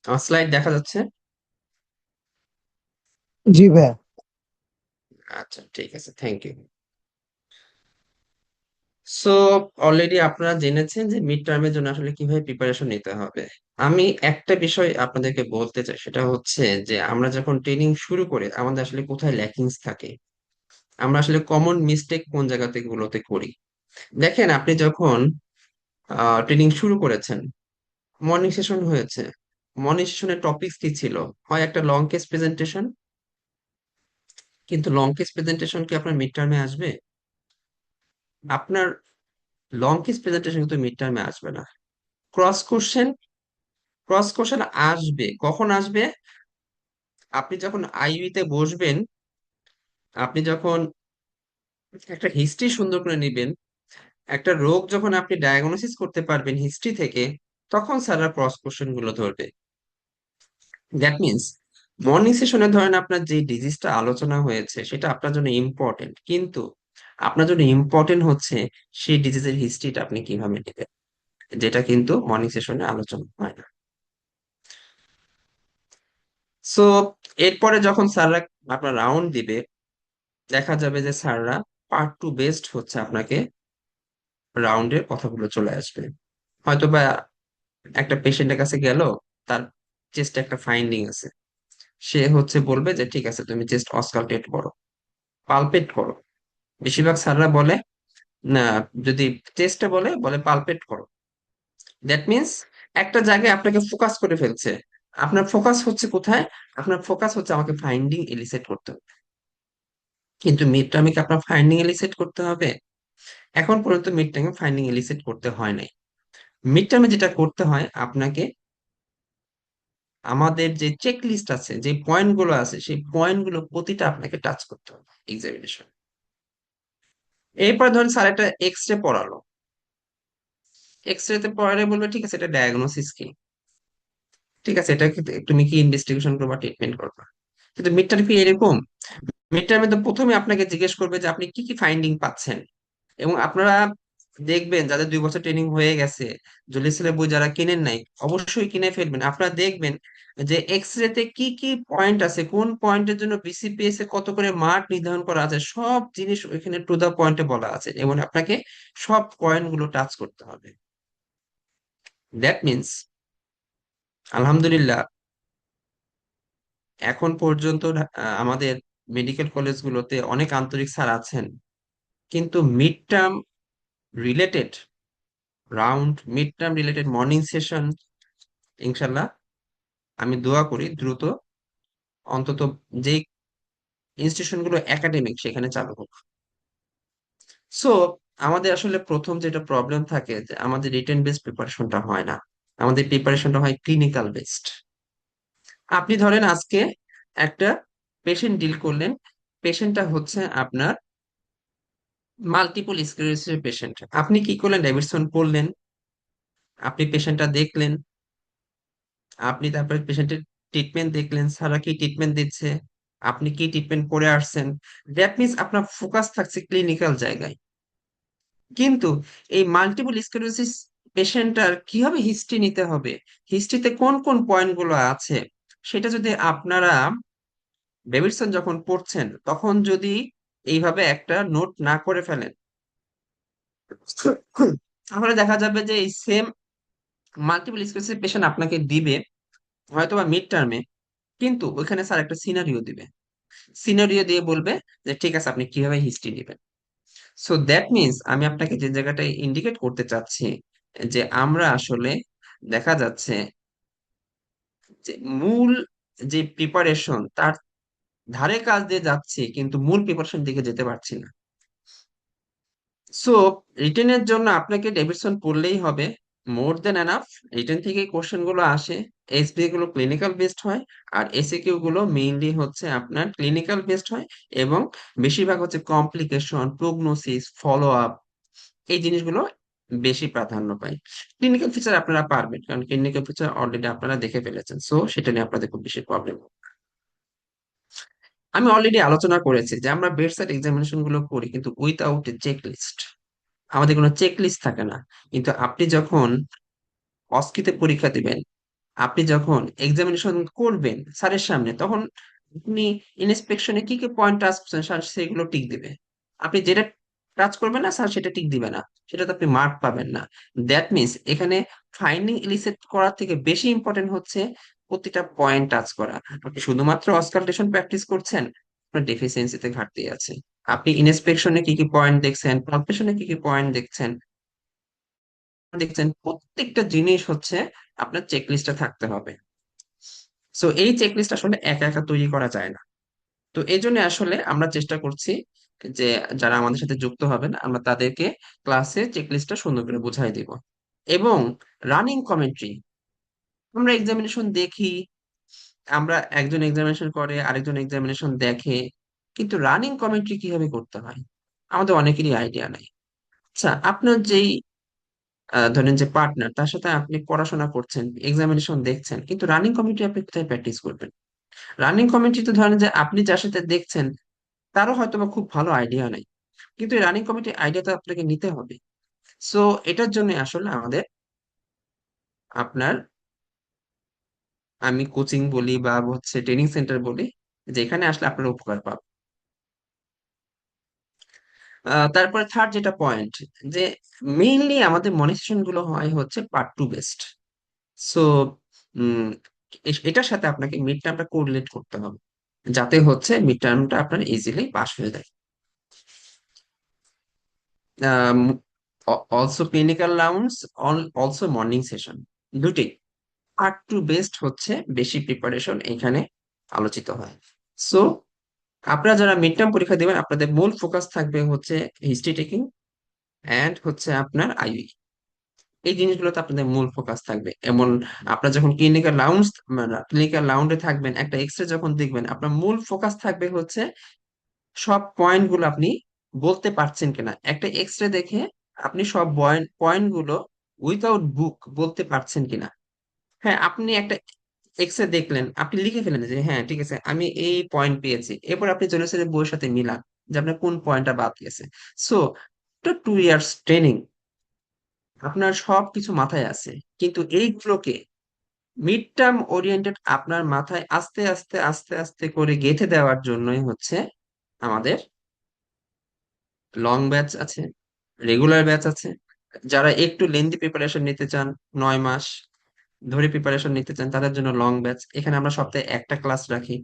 আমার স্লাইড দেখা যাচ্ছে? জি ভাইয়া। আচ্ছা, ঠিক আছে, থ্যাংক ইউ। সো অলরেডি আপনারা জেনেছেন যে মিড টার্মের জন্য আসলে কিভাবে প্রিপারেশন নিতে হবে। আমি একটা বিষয় আপনাদেরকে বলতে চাই, সেটা হচ্ছে যে আমরা যখন ট্রেনিং শুরু করি, আমাদের আসলে কোথায় ল্যাকিংস থাকে, আমরা আসলে কমন মিস্টেক কোন জায়গাতে গুলোতে করি। দেখেন, আপনি যখন ট্রেনিং শুরু করেছেন, মর্নিং সেশন হয়েছে, মর্নিং সেশনের টপিকস কি ছিল? হয় একটা লং কেস প্রেজেন্টেশন, কিন্তু লং কেস প্রেজেন্টেশন কি আপনার মিড টার্মে আসবে? আপনার লং কেস প্রেজেন্টেশন কিন্তু মিড টার্মে আসবে না। ক্রস কোশ্চেন, ক্রস কোশ্চেন আসবে কখন আসবে? আপনি যখন আইইউতে বসবেন, আপনি যখন একটা হিস্ট্রি সুন্দর করে নিবেন, একটা রোগ যখন আপনি ডায়াগনোসিস করতে পারবেন হিস্ট্রি থেকে, তখন স্যাররা ক্রস কোশ্চেন গুলো ধরবে। দ্যাট মিনস মর্নিং সেশনে ধরেন আপনার যে ডিজিজটা আলোচনা হয়েছে সেটা আপনার জন্য ইম্পর্টেন্ট, কিন্তু আপনার জন্য ইম্পর্টেন্ট হচ্ছে সেই ডিজিজের হিস্ট্রিটা আপনি কিভাবে নেবেন, যেটা কিন্তু মর্নিং সেশনে আলোচনা হয় না। সো এরপরে যখন স্যাররা আপনার রাউন্ড দিবে, দেখা যাবে যে স্যাররা পার্ট টু বেসড হচ্ছে আপনাকে রাউন্ডের কথাগুলো চলে আসবে। হয়তো বা একটা পেশেন্টের কাছে গেল, তার চেস্টে একটা ফাইন্ডিং আছে, সে হচ্ছে বলবে যে ঠিক আছে তুমি চেস্ট অস্কালটেট করো, পালপেট করো। বেশিরভাগ স্যাররা বলে না, যদি চেস্টে বলে বলে পালপেট করো। দ্যাট মিনস একটা জায়গায় আপনাকে ফোকাস করে ফেলছে। আপনার ফোকাস হচ্ছে কোথায়? আপনার ফোকাস হচ্ছে আমাকে ফাইন্ডিং এলিসেট করতে হবে। কিন্তু মিড টার্মে কি আপনার ফাইন্ডিং এলিসেট করতে হবে? এখন পর্যন্ত মিড টার্মে ফাইন্ডিং এলিসেট করতে হয় নাই। মিড টার্মে যেটা করতে হয় আপনাকে, আমাদের যে চেক লিস্ট আছে, যে পয়েন্ট গুলো আছে, সেই পয়েন্ট গুলো প্রতিটা আপনাকে টাচ করতে হবে এক্সামিনেশন। এরপর ধরেন স্যার একটা এক্স রে পড়ালো, এক্স রে তে পরে বলবে ঠিক আছে এটা ডায়াগনোসিস কি, ঠিক আছে এটা তুমি কি ইনভেস্টিগেশন করবা, ট্রিটমেন্ট করবা। কিন্তু মিড টার্ম কি এরকম? মিড টার্মে তো প্রথমে আপনাকে জিজ্ঞেস করবে যে আপনি কি কি ফাইন্ডিং পাচ্ছেন। এবং আপনারা দেখবেন যাদের 2 বছর ট্রেনিং হয়ে গেছে, জলির ছেলে বই যারা কিনেন নাই অবশ্যই কিনে ফেলবেন। আপনারা দেখবেন যে এক্স রে তে কি কি পয়েন্ট আছে, কোন পয়েন্টের জন্য বিসিপিএস এ কত করে মার্ক নির্ধারণ করা আছে, সব জিনিস ওইখানে টু দা পয়েন্টে বলা আছে এবং আপনাকে সব পয়েন্ট গুলো টাচ করতে হবে। দ্যাট মিনস আলহামদুলিল্লাহ এখন পর্যন্ত আমাদের মেডিকেল কলেজগুলোতে অনেক আন্তরিক স্যার আছেন, কিন্তু mid term related mid term related morning session ইনশাল্লাহ আমি দোয়া করি দ্রুত অন্তত যেই ইনস্টিটিউশন গুলো একাডেমিক সেখানে চালু হোক। সো আমাদের আসলে প্রথম যেটা প্রবলেম থাকে যে আমাদের রিটেন বেসড প্রিপারেশনটা হয় না, আমাদের প্রিপারেশনটা হয় ক্লিনিক্যাল বেসড। আপনি ধরেন আজকে একটা পেশেন্ট ডিল করলেন, পেশেন্টটা হচ্ছে আপনার মাল্টিপল স্ক্লেরোসিসের পেশেন্ট। আপনি কি করলেন, ডেভিডসন পড়লেন, আপনি পেশেন্টটা দেখলেন, আপনি তারপরে পেশেন্টের ট্রিটমেন্ট দেখলেন, সারা কি ট্রিটমেন্ট দিচ্ছে, আপনি কি ট্রিটমেন্ট করে আসছেন। দ্যাট মিনস আপনার ফোকাস থাকছে ক্লিনিক্যাল জায়গায়। কিন্তু এই মাল্টিপল স্ক্লেরোসিস পেশেন্টটার কিভাবে হিস্ট্রি নিতে হবে, হিস্ট্রিতে কোন কোন পয়েন্ট গুলো আছে, সেটা যদি আপনারা ডেভিডসন যখন পড়ছেন তখন যদি এইভাবে একটা নোট না করে ফেলেন, তাহলে দেখা যাবে যে এই সেম মাল্টিপল স্ক্লেরোসিস পেশেন্ট আপনাকে দিবে হয়তো বা মিড টার্মে, কিন্তু ওইখানে স্যার একটা সিনারিও দিবে, সিনারিও দিয়ে বলবে যে ঠিক আছে আপনি কিভাবে হিস্ট্রি নেবেন। সো দ্যাট মিনস আমি আপনাকে যে জায়গাটায় ইন্ডিকেট করতে চাচ্ছি যে আমরা আসলে দেখা যাচ্ছে যে মূল যে প্রিপারেশন তার ধারে কাজ দিয়ে যাচ্ছি কিন্তু মূল প্রিপারেশন দিকে যেতে পারছি না। সো রিটেনের জন্য আপনাকে ডেভিডসন পড়লেই হবে, মোর দেন এনাফ। রিটেন থেকে কোশ্চেন গুলো আসে, এসবিএ গুলো ক্লিনিক্যাল বেসড হয়, আর এসিকিউ গুলো মেইনলি হচ্ছে আপনার ক্লিনিক্যাল বেসড হয়, এবং বেশিরভাগ হচ্ছে কমপ্লিকেশন, প্রগনোসিস, ফলো আপ, এই জিনিসগুলো বেশি প্রাধান্য পায়। ক্লিনিক্যাল ফিচার আপনারা পারবেন কারণ ক্লিনিক্যাল ফিচার অলরেডি আপনারা দেখে ফেলেছেন, সো সেটা নিয়ে আপনাদের খুব বেশি প্রবলেম। আমি অলরেডি আলোচনা করেছি যে আমরা বেডসাইড এক্সামিনেশন গুলো করি কিন্তু উইথআউট এ চেক লিস্ট, আমাদের কোনো চেক লিস্ট থাকে না। কিন্তু আপনি যখন অস্কিতে পরীক্ষা দিবেন, আপনি যখন এক্সামিনেশন করবেন স্যারের সামনে, তখন আপনি ইন্সপেকশনে কি কি পয়েন্ট টাচ করছেন স্যার সেগুলো টিক দিবে। আপনি যেটা টাচ করবেন না স্যার সেটা টিক দিবে না, সেটাতে আপনি মার্ক পাবেন না। দ্যাট মিনস এখানে ফাইন্ডিং এলিসিট করার থেকে বেশি ইম্পর্টেন্ট হচ্ছে প্রতিটা পয়েন্ট টাচ করা। আপনি শুধুমাত্র অসকালটেশন প্র্যাকটিস করছেন, আপনার ডেফিসিয়েন্সিতে ঘাটতি আছে। আপনি ইন্সপেকশনে কি কি পয়েন্ট দেখছেন, পালপেশনে কি কি পয়েন্ট দেখছেন, প্রত্যেকটা জিনিস হচ্ছে আপনার চেকলিস্টে থাকতে হবে। সো এই চেকলিস্ট আসলে একা একা তৈরি করা যায় না। তো এই জন্য আসলে আমরা চেষ্টা করছি যে যারা আমাদের সাথে যুক্ত হবেন আমরা তাদেরকে ক্লাসে চেকলিস্টটা সুন্দর করে বুঝাই দিব। এবং রানিং কমেন্ট্রি, আমরা এক্সামিনেশন দেখি, আমরা একজন এক্সামিনেশন করে আরেকজন এক্সামিনেশন দেখে, কিন্তু রানিং কমেন্ট্রি কিভাবে করতে হয় আমাদের অনেকেরই আইডিয়া নাই। আচ্ছা, আপনার যেই ধরেন যে পার্টনার, তার সাথে আপনি পড়াশোনা করছেন, এক্সামিনেশন দেখছেন, কিন্তু রানিং কমিটি আপনি কোথায় প্র্যাকটিস করবেন? রানিং কমিটিতে ধরেন যে আপনি যার সাথে দেখছেন তারও হয়তো বা খুব ভালো আইডিয়া নাই, কিন্তু এই রানিং কমিটির আইডিয়াটা আপনাকে নিতে হবে। সো এটার জন্য আসলে আমাদের আপনার, আমি কোচিং বলি বা হচ্ছে ট্রেনিং সেন্টার বলি, যেখানে আসলে আপনার উপকার পাবেন। তারপরে থার্ড যেটা পয়েন্ট, যে মেইনলি আমাদের মনিটরেশন গুলো হয় হচ্ছে পার্ট টু বেসড। সো এটার সাথে আপনাকে মিড টার্মটা কোরিলেট করতে হবে যাতে হচ্ছে মিড টার্মটা আপনার ইজিলি পাস হয়ে যায়। Also clinical rounds, also morning session, দুটি পার্ট টু বেসড হচ্ছে বেশি প্রিপারেশন এখানে আলোচিত হয়। সো আপনারা যারা মিড টার্ম পরীক্ষা দিবেন আপনাদের মূল ফোকাস থাকবে হচ্ছে হিস্ট্রি টেকিং এন্ড হচ্ছে আপনার আইবি, এই জিনিসগুলোতে আপনাদের মূল ফোকাস থাকবে। এমন আপনার যখন ক্লিনিক্যাল রাউন্ডে থাকবেন, একটা এক্সরে যখন দেখবেন, আপনার মূল ফোকাস থাকবে হচ্ছে সব পয়েন্ট গুলো আপনি বলতে পারছেন কিনা। একটা এক্সরে দেখে আপনি সব পয়েন্ট গুলো উইথাউট বুক বলতে পারছেন কিনা। হ্যাঁ, আপনি একটা এক্সে দেখলেন, আপনি লিখে ফেলেন যে হ্যাঁ ঠিক আছে আমি এই পয়েন্ট পেয়েছি, এরপর আপনি চলে এসে বইয়ের সাথে মিলান যে আপনার কোন পয়েন্টটা বাদ গেছে। সো 2 ইয়ার্স ট্রেনিং, আপনার সব কিছু মাথায় আছে, কিন্তু এইগুলোকে মিড টার্ম ওরিয়েন্টেড আপনার মাথায় আস্তে আস্তে আস্তে আস্তে করে গেঁথে দেওয়ার জন্যই হচ্ছে আমাদের লং ব্যাচ আছে, রেগুলার ব্যাচ আছে। যারা একটু লেন্দি প্রিপারেশন নিতে চান, 9 মাস ধরে প্রিপারেশন নিতে চান, তাদের জন্য লং ব্যাচ। এখানে আমরা সপ্তাহে একটা ক্লাস রাখি।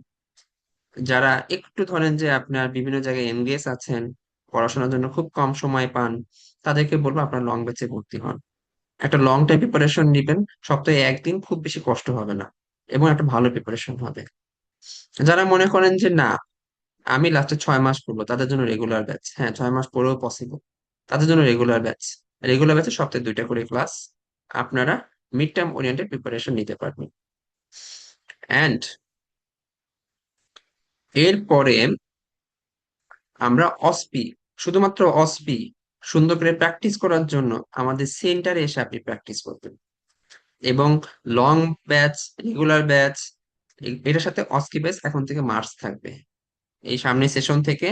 যারা একটু ধরেন যে আপনার বিভিন্ন জায়গায় এনগেজ আছেন, পড়াশোনার জন্য খুব কম সময় পান, তাদেরকে বলবো আপনার লং ব্যাচে ভর্তি হন। একটা লং টাইম প্রিপারেশন নিবেন, সপ্তাহে একদিন, খুব বেশি কষ্ট হবে না এবং একটা ভালো প্রিপারেশন হবে। যারা মনে করেন যে না আমি লাস্টে 6 মাস পড়বো, তাদের জন্য রেগুলার ব্যাচ। হ্যাঁ, 6 মাস পড়েও পসিবল, তাদের জন্য রেগুলার ব্যাচ। রেগুলার ব্যাচে সপ্তাহে 2টা করে ক্লাস, আপনারা মিড টার্ম ওরিয়েন্টেড প্রিপারেশন নিতে পারবেন। অ্যান্ড এরপরে আমরা অসপি, শুধুমাত্র অসপি সুন্দর করে প্র্যাকটিস করার জন্য আমাদের সেন্টারে এসে আপনি প্র্যাকটিস করবেন। এবং লং ব্যাচ, রেগুলার ব্যাচ, এটার সাথে অস্কি ব্যাচ এখন থেকে মার্চ থাকবে। এই সামনের সেশন থেকে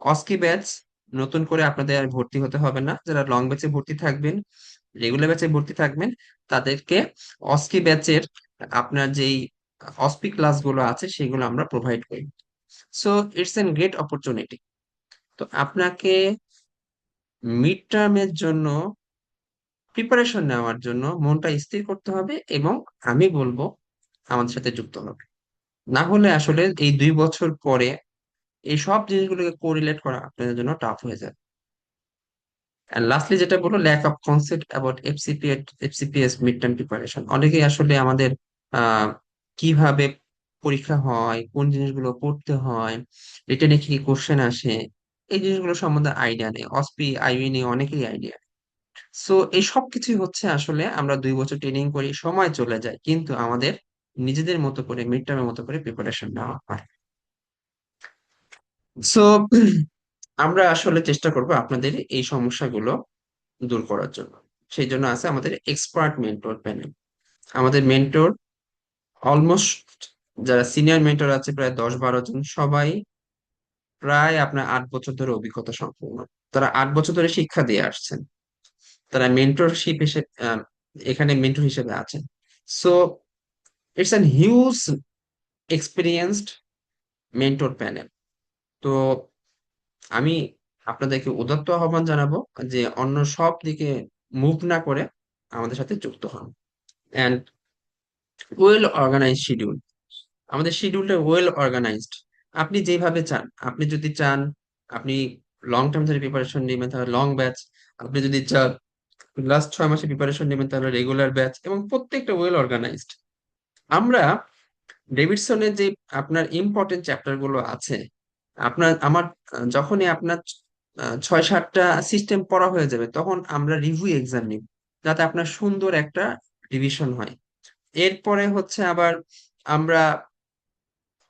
অস্কি ব্যাচ নতুন করে আপনাদের আর ভর্তি হতে হবে না। যারা লং ব্যাচে ভর্তি থাকবেন, রেগুলার ব্যাচে ভর্তি থাকবেন, তাদেরকে অস্কি ব্যাচের আপনার যেই অস্পি ক্লাসগুলো আছে সেগুলো আমরা প্রোভাইড করি। So it's an great opportunity. তো আপনাকে মিড টার্মের জন্য প্রিপারেশন নেওয়ার জন্য মনটা স্থির করতে হবে এবং আমি বলবো আমাদের সাথে যুক্ত হবে। না হলে আসলে এই 2 বছর পরে এই সব জিনিসগুলোকে কোরিলেট করা আপনাদের জন্য টাফ হয়ে যাবে। আর লাস্টলি যেটা বলবো, lack of concept about FCPS mid term preparation. অনেকেই আসলে আমাদের আহ কিভাবে পরীক্ষা হয়, কোন জিনিসগুলো পড়তে হয়, রিটেনে কি কোশ্চেন আসে, এই জিনিসগুলো সম্বন্ধে আইডিয়া নেই। অসপি আইবি নিয়ে অনেকেরই আইডিয়া। সো এই সব কিছুই হচ্ছে আসলে আমরা 2 বছর ট্রেনিং করি, সময় চলে যায়, কিন্তু আমাদের নিজেদের মতো করে মিড টার্মের মতো করে প্রিপারেশন নেওয়া হয়। সো আমরা আসলে চেষ্টা করব আপনাদের এই সমস্যাগুলো দূর করার জন্য। সেই জন্য আছে আমাদের এক্সপার্ট মেন্টর প্যানেল। আমাদের মেন্টর অলমোস্ট, যারা সিনিয়র মেন্টর আছে প্রায় 10-12 জন, সবাই প্রায় আপনার 8 বছর ধরে অভিজ্ঞতা সম্পন্ন। তারা 8 বছর ধরে শিক্ষা দিয়ে আসছেন, তারা মেন্টরশিপ হিসেবে এখানে মেন্টর হিসেবে আছেন। So it's an huge experienced mentor panel. তো আমি আপনাদেরকে উদাত্ত আহ্বান জানাবো যে অন্য সব দিকে মুভ না করে আমাদের সাথে যুক্ত হন। অ্যান্ড ওয়েল অর্গানাইজ শিডিউল, আমাদের শিডিউলটা ওয়েল অর্গানাইজড। আপনি যেভাবে চান, আপনি যদি চান আপনি লং টার্ম ধরে প্রিপারেশন নেবেন তাহলে লং ব্যাচ, আপনি যদি চান লাস্ট 6 মাসে প্রিপারেশন নেবেন তাহলে রেগুলার ব্যাচ, এবং প্রত্যেকটা ওয়েল অর্গানাইজড। আমরা ডেভিডসনের যে আপনার ইম্পর্টেন্ট চ্যাপ্টার গুলো আছে, আপনার আমার যখনই আপনার 6-7টা সিস্টেম পড়া হয়ে যাবে তখন আমরা রিভিউ এক্সাম নিব, যাতে আপনার সুন্দর একটা রিভিশন হয়। এরপরে হচ্ছে আবার আমরা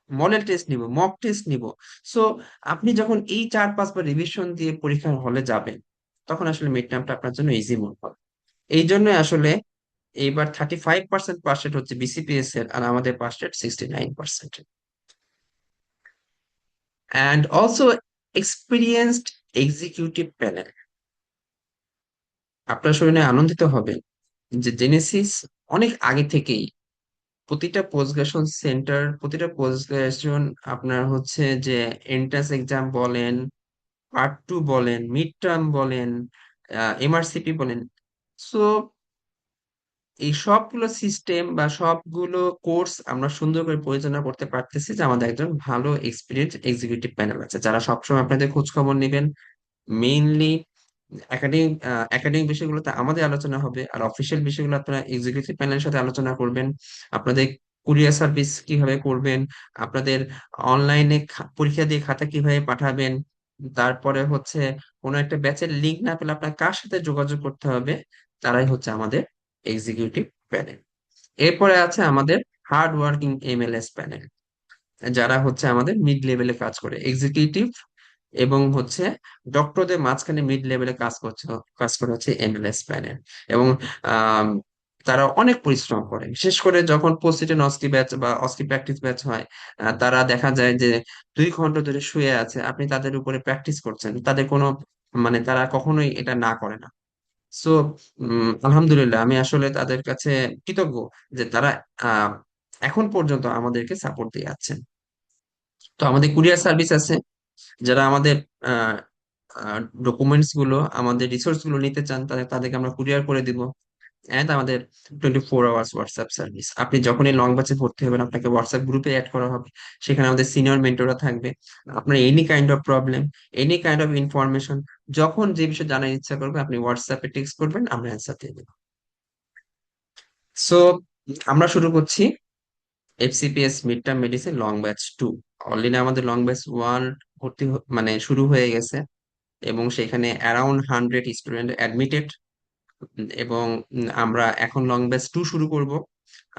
মডেল টেস্ট নিব, মক টেস্ট নিব। সো আপনি যখন এই 4-5 বার রিভিশন দিয়ে পরীক্ষার হলে যাবেন, তখন আসলে মিড টার্মটা আপনার জন্য ইজি মনে হবে। এই জন্য আসলে এইবার 35% পাস রেট হচ্ছে বিসিপিএস এর, আর আমাদের pass rate 69%। And also experienced executive panel. আপনার শুনে আনন্দিত হবেন যে জেনেসিস অনেক আগে থেকেই প্রতিটা পোস্ট গ্রাজুয়েশন সেন্টার, প্রতিটা পোস্ট গ্রাজুয়েশন আপনার হচ্ছে যে এন্ট্রান্স এক্সাম বলেন, পার্ট 2 বলেন, মিড টার্ম বলেন, এমআরসিপি বলেন, সো এই সবগুলো সিস্টেম বা সবগুলো কোর্স আমরা সুন্দর করে পরিচালনা করতে পারতেছি যে আমাদের একজন ভালো এক্সপিরিয়েন্স এক্সিকিউটিভ প্যানেল আছে, যারা সবসময় আপনাদের খোঁজ খবর নেবেন। মেইনলি একাডেমিক বিষয়গুলোতে আমাদের আলোচনা হবে, আর অফিসিয়াল বিষয়গুলো আপনারা এক্সিকিউটিভ প্যানেলের সাথে আলোচনা করবেন। আপনাদের কুরিয়ার সার্ভিস কিভাবে করবেন, আপনাদের অনলাইনে পরীক্ষা দিয়ে খাতা কিভাবে পাঠাবেন, তারপরে হচ্ছে কোনো একটা ব্যাচের লিঙ্ক না পেলে আপনার কার সাথে যোগাযোগ করতে হবে, তারাই হচ্ছে আমাদের এক্সিকিউটিভ প্যানেল। এরপরে আছে আমাদের হার্ড ওয়ার্কিং এমএলএস প্যানেল, যারা হচ্ছে আমাদের মিড লেভেলে কাজ করে। এক্সিকিউটিভ এবং হচ্ছে ডক্টরদের মাঝখানে মিড লেভেলে কাজ করে হচ্ছে এমএলএস প্যানেল। এবং আম, তারা অনেক পরিশ্রম করে, বিশেষ করে যখন পোস্ট অস্টি ব্যাচ বা অস্টি প্র্যাকটিস ব্যাচ হয়। তারা দেখা যায় যে 2 ঘন্টা ধরে শুয়ে আছে, আপনি তাদের উপরে প্র্যাকটিস করছেন, তাদের কোনো মানে তারা কখনোই এটা না করে না। সো আলহামদুলিল্লাহ, আমি আসলে তাদের কাছে কৃতজ্ঞ যে তারা আহ এখন পর্যন্ত আমাদেরকে সাপোর্ট দিয়ে যাচ্ছেন। তো আমাদের কুরিয়ার সার্ভিস আছে, যারা আমাদের ডকুমেন্টস গুলো, আমাদের রিসোর্স গুলো নিতে চান, তাদেরকে আমরা কুরিয়ার করে দিব। এন্ড আমাদের 24 আওয়ার্স হোয়াটসঅ্যাপ সার্ভিস। আপনি যখনই লং ব্যাচে ভর্তি হবেন, আপনাকে হোয়াটসঅ্যাপ গ্রুপে অ্যাড করা হবে। সেখানে আমাদের সিনিয়র মেন্টররা থাকবে। আপনার any kind of problem, any kind of information, যখন যে বিষয়ে জানার ইচ্ছা করবে, আপনি হোয়াটসঅ্যাপে টেক্সট করবেন, আমরা অ্যান্সার দিয়ে দেবো। সো আমরা শুরু করছি FCPS mid term medicine long batch 2। Already আমাদের লং ব্যাচ 1 মানে শুরু হয়ে গেছে, এবং সেখানে অ্যারাউন্ড 100 স্টুডেন্ট অ্যাডমিটেড। এবং আমরা এখন লং ব্যাচ 2 শুরু করব।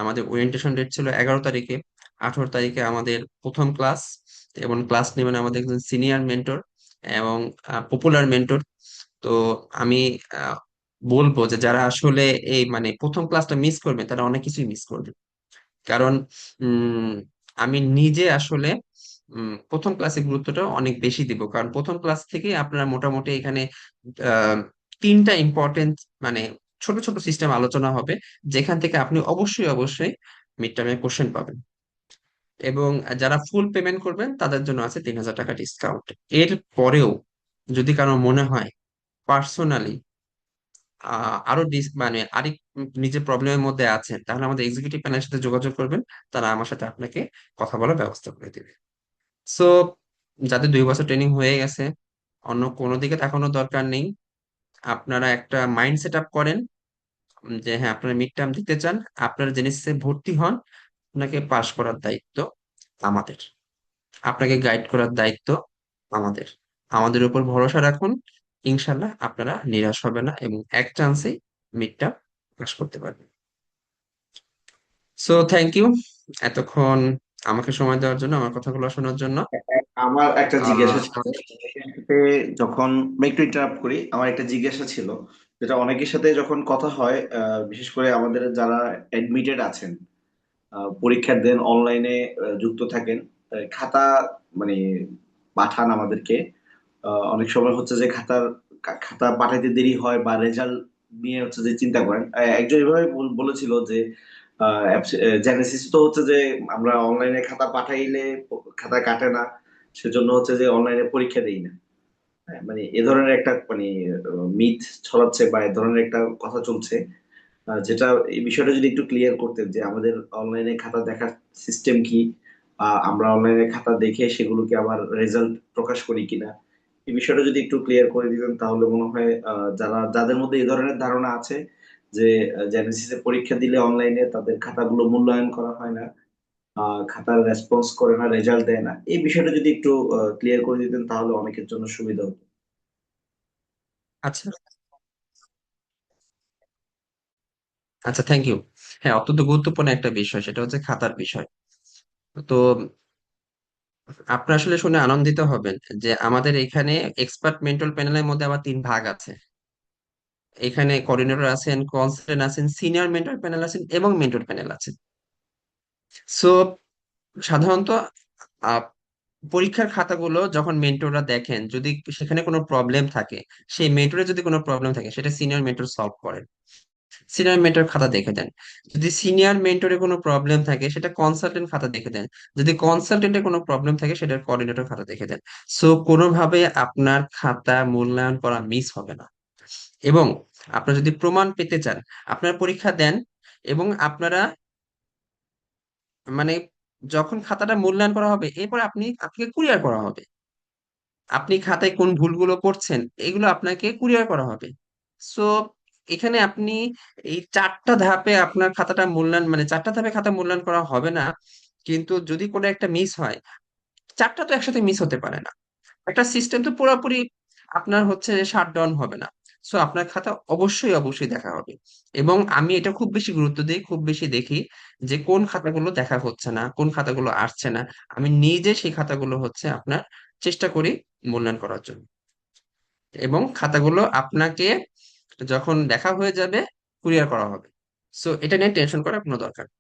আমাদের ওরিয়েন্টেশন ডেট ছিল 11 তারিখে। 18 তারিখে আমাদের প্রথম ক্লাস, এবং ক্লাস নেবেন আমাদের একজন সিনিয়র মেন্টর এবং পপুলার মেন্টর। তো আমি আহ, বলবো যে যারা আসলে এই মানে প্রথম ক্লাসটা মিস করবে, তারা অনেক কিছুই মিস করবে। কারণ উম আমি নিজে আসলে প্রথম ক্লাসে গুরুত্বটা অনেক বেশি দিব, কারণ প্রথম ক্লাস থেকে আপনারা মোটামুটি এখানে আহ, 3টা ইম্পর্টেন্ট মানে ছোট ছোট সিস্টেম আলোচনা হবে, যেখান থেকে আপনি অবশ্যই অবশ্যই মিড টার্মে কোশ্চেন পাবেন। এবং যারা ফুল পেমেন্ট করবেন তাদের জন্য আছে 3000 টাকা ডিসকাউন্ট। এর পরেও যদি কারো মনে হয় পার্সোনালি আরো মানে আরেক নিজের প্রবলেমের মধ্যে আছেন, তাহলে আমাদের এক্সিকিউটিভ প্যানেলের সাথে যোগাযোগ করবেন। তারা আমার সাথে আপনাকে কথা বলার ব্যবস্থা করে দিবে। সো যাদের 2 বছর ট্রেনিং হয়ে গেছে, অন্য কোনো দিকে তাকানোর দরকার নেই। আপনারা একটা মাইন্ড সেট আপ করেন যে হ্যাঁ, আপনারা মিড টার্ম দিতে চান, আপনারা জেনেসিসে ভর্তি হন। আপনাকে পাশ করার দায়িত্ব আমাদের, আপনাকে গাইড করার দায়িত্ব আমাদের। আমাদের উপর ভরসা রাখুন, ইনশাল্লাহ আপনারা নিরাশ হবে না, এবং এক চান্সেই মিড টার্ম পাশ করতে পারবেন। সো থ্যাংক ইউ এতক্ষণ আমাকে সময় দেওয়ার জন্য, আমার কথাগুলো শোনার জন্য। আমার একটা আহ জিজ্ঞাসা ছিল, এক্ষেত্রে যখন আমি একটু ইন্টারাপ্ট করি, আমার একটা জিজ্ঞাসা ছিল, যেটা অনেকের সাথে যখন কথা হয়, বিশেষ করে আমাদের যারা অ্যাডমিটেড আছেন, পরীক্ষা দেন, অনলাইনে যুক্ত থাকেন, খাতা মানে পাঠান আমাদেরকে। অনেক সময় হচ্ছে যে খাতা পাঠাইতে দেরি হয়, বা রেজাল্ট নিয়ে হচ্ছে যে চিন্তা করেন। একজন এভাবে বলেছিল যে জেনেসিস তো হচ্ছে যে আমরা অনলাইনে খাতা পাঠাইলে খাতা কাটে না, সেজন্য হচ্ছে যে অনলাইনে পরীক্ষা দেই না। হ্যাঁ, মানে এ ধরনের একটা মানে মিথ ছড়াচ্ছে, বা এ ধরনের একটা কথা চলছে। যেটা, এই বিষয়টা যদি একটু ক্লিয়ার করতেন যে আমাদের অনলাইনে খাতা দেখার সিস্টেম কি, আমরা অনলাইনে খাতা দেখে সেগুলোকে আবার রেজাল্ট প্রকাশ করি কিনা, এই বিষয়টা যদি একটু ক্লিয়ার করে দিতেন, তাহলে মনে হয় যাদের মধ্যে এই ধরনের ধারণা আছে যে জেনেসিসে পরীক্ষা দিলে অনলাইনে তাদের খাতাগুলো মূল্যায়ন করা হয় না, খাতার রেসপন্স করে না, রেজাল্ট দেয় না, এই বিষয়টা যদি একটু ক্লিয়ার করে দিতেন, তাহলে অনেকের জন্য সুবিধা হতো। আচ্ছা, আচ্ছা, থ্যাংক ইউ। হ্যাঁ, অত্যন্ত গুরুত্বপূর্ণ একটা বিষয়, সেটা হচ্ছে খাতার বিষয়। তো আপনি আসলে শুনে আনন্দিত হবেন যে আমাদের এখানে এক্সপার্ট মেন্টর প্যানেলের মধ্যে আবার 3 ভাগ আছে। এখানে কোঅর্ডিনেটর আছেন, কনসালটেন্ট আছেন, সিনিয়র মেন্টর প্যানেল আছেন, এবং মেন্টর প্যানেল আছেন। সো সাধারণত আহ, পরীক্ষার খাতাগুলো যখন মেন্টররা দেখেন, যদি সেখানে কোনো প্রবলেম থাকে, সেই মেন্টরের যদি কোনো প্রবলেম থাকে, সেটা সিনিয়র মেন্টর সলভ করেন। সিনিয়র মেন্টর খাতা দেখে দেন। যদি সিনিয়র মেন্টরে কোনো প্রবলেম থাকে, সেটা কনসালটেন্ট খাতা দেখে দেন। যদি কনসালটেন্টের কোনো প্রবলেম থাকে, সেটা কোঅর্ডিনেটর খাতা দেখে দেন। সো কোনোভাবে আপনার খাতা মূল্যায়ন করা মিস হবে না। এবং আপনারা যদি প্রমাণ পেতে চান, আপনারা পরীক্ষা দেন, এবং আপনারা মানে যখন খাতাটা মূল্যায়ন করা হবে, এরপর আপনাকে কুরিয়ার করা হবে। আপনি খাতায় কোন ভুলগুলো করছেন, এগুলো আপনাকে কুরিয়ার করা হবে। সো এখানে আপনি এই 4টা ধাপে আপনার খাতাটা মূল্যায়ন, মানে 4টা ধাপে খাতা মূল্যায়ন করা হবে না। কিন্তু যদি কোনো একটা মিস হয়, 4টা তো একসাথে মিস হতে পারে না। একটা সিস্টেম তো পুরোপুরি আপনার হচ্ছে শাটডাউন হবে না। সো আপনার খাতা অবশ্যই অবশ্যই দেখা হবে। এবং আমি এটা খুব বেশি গুরুত্ব দিই, খুব বেশি দেখি যে কোন খাতাগুলো দেখা হচ্ছে না, কোন খাতাগুলো আসছে না। আমি নিজে সেই খাতাগুলো হচ্ছে আপনার চেষ্টা করি মূল্যায়ন করার জন্য। এবং খাতাগুলো আপনাকে যখন দেখা হয়ে যাবে কুরিয়ার করা হবে। সো এটা নিয়ে টেনশন করার কোনো দরকার নেই।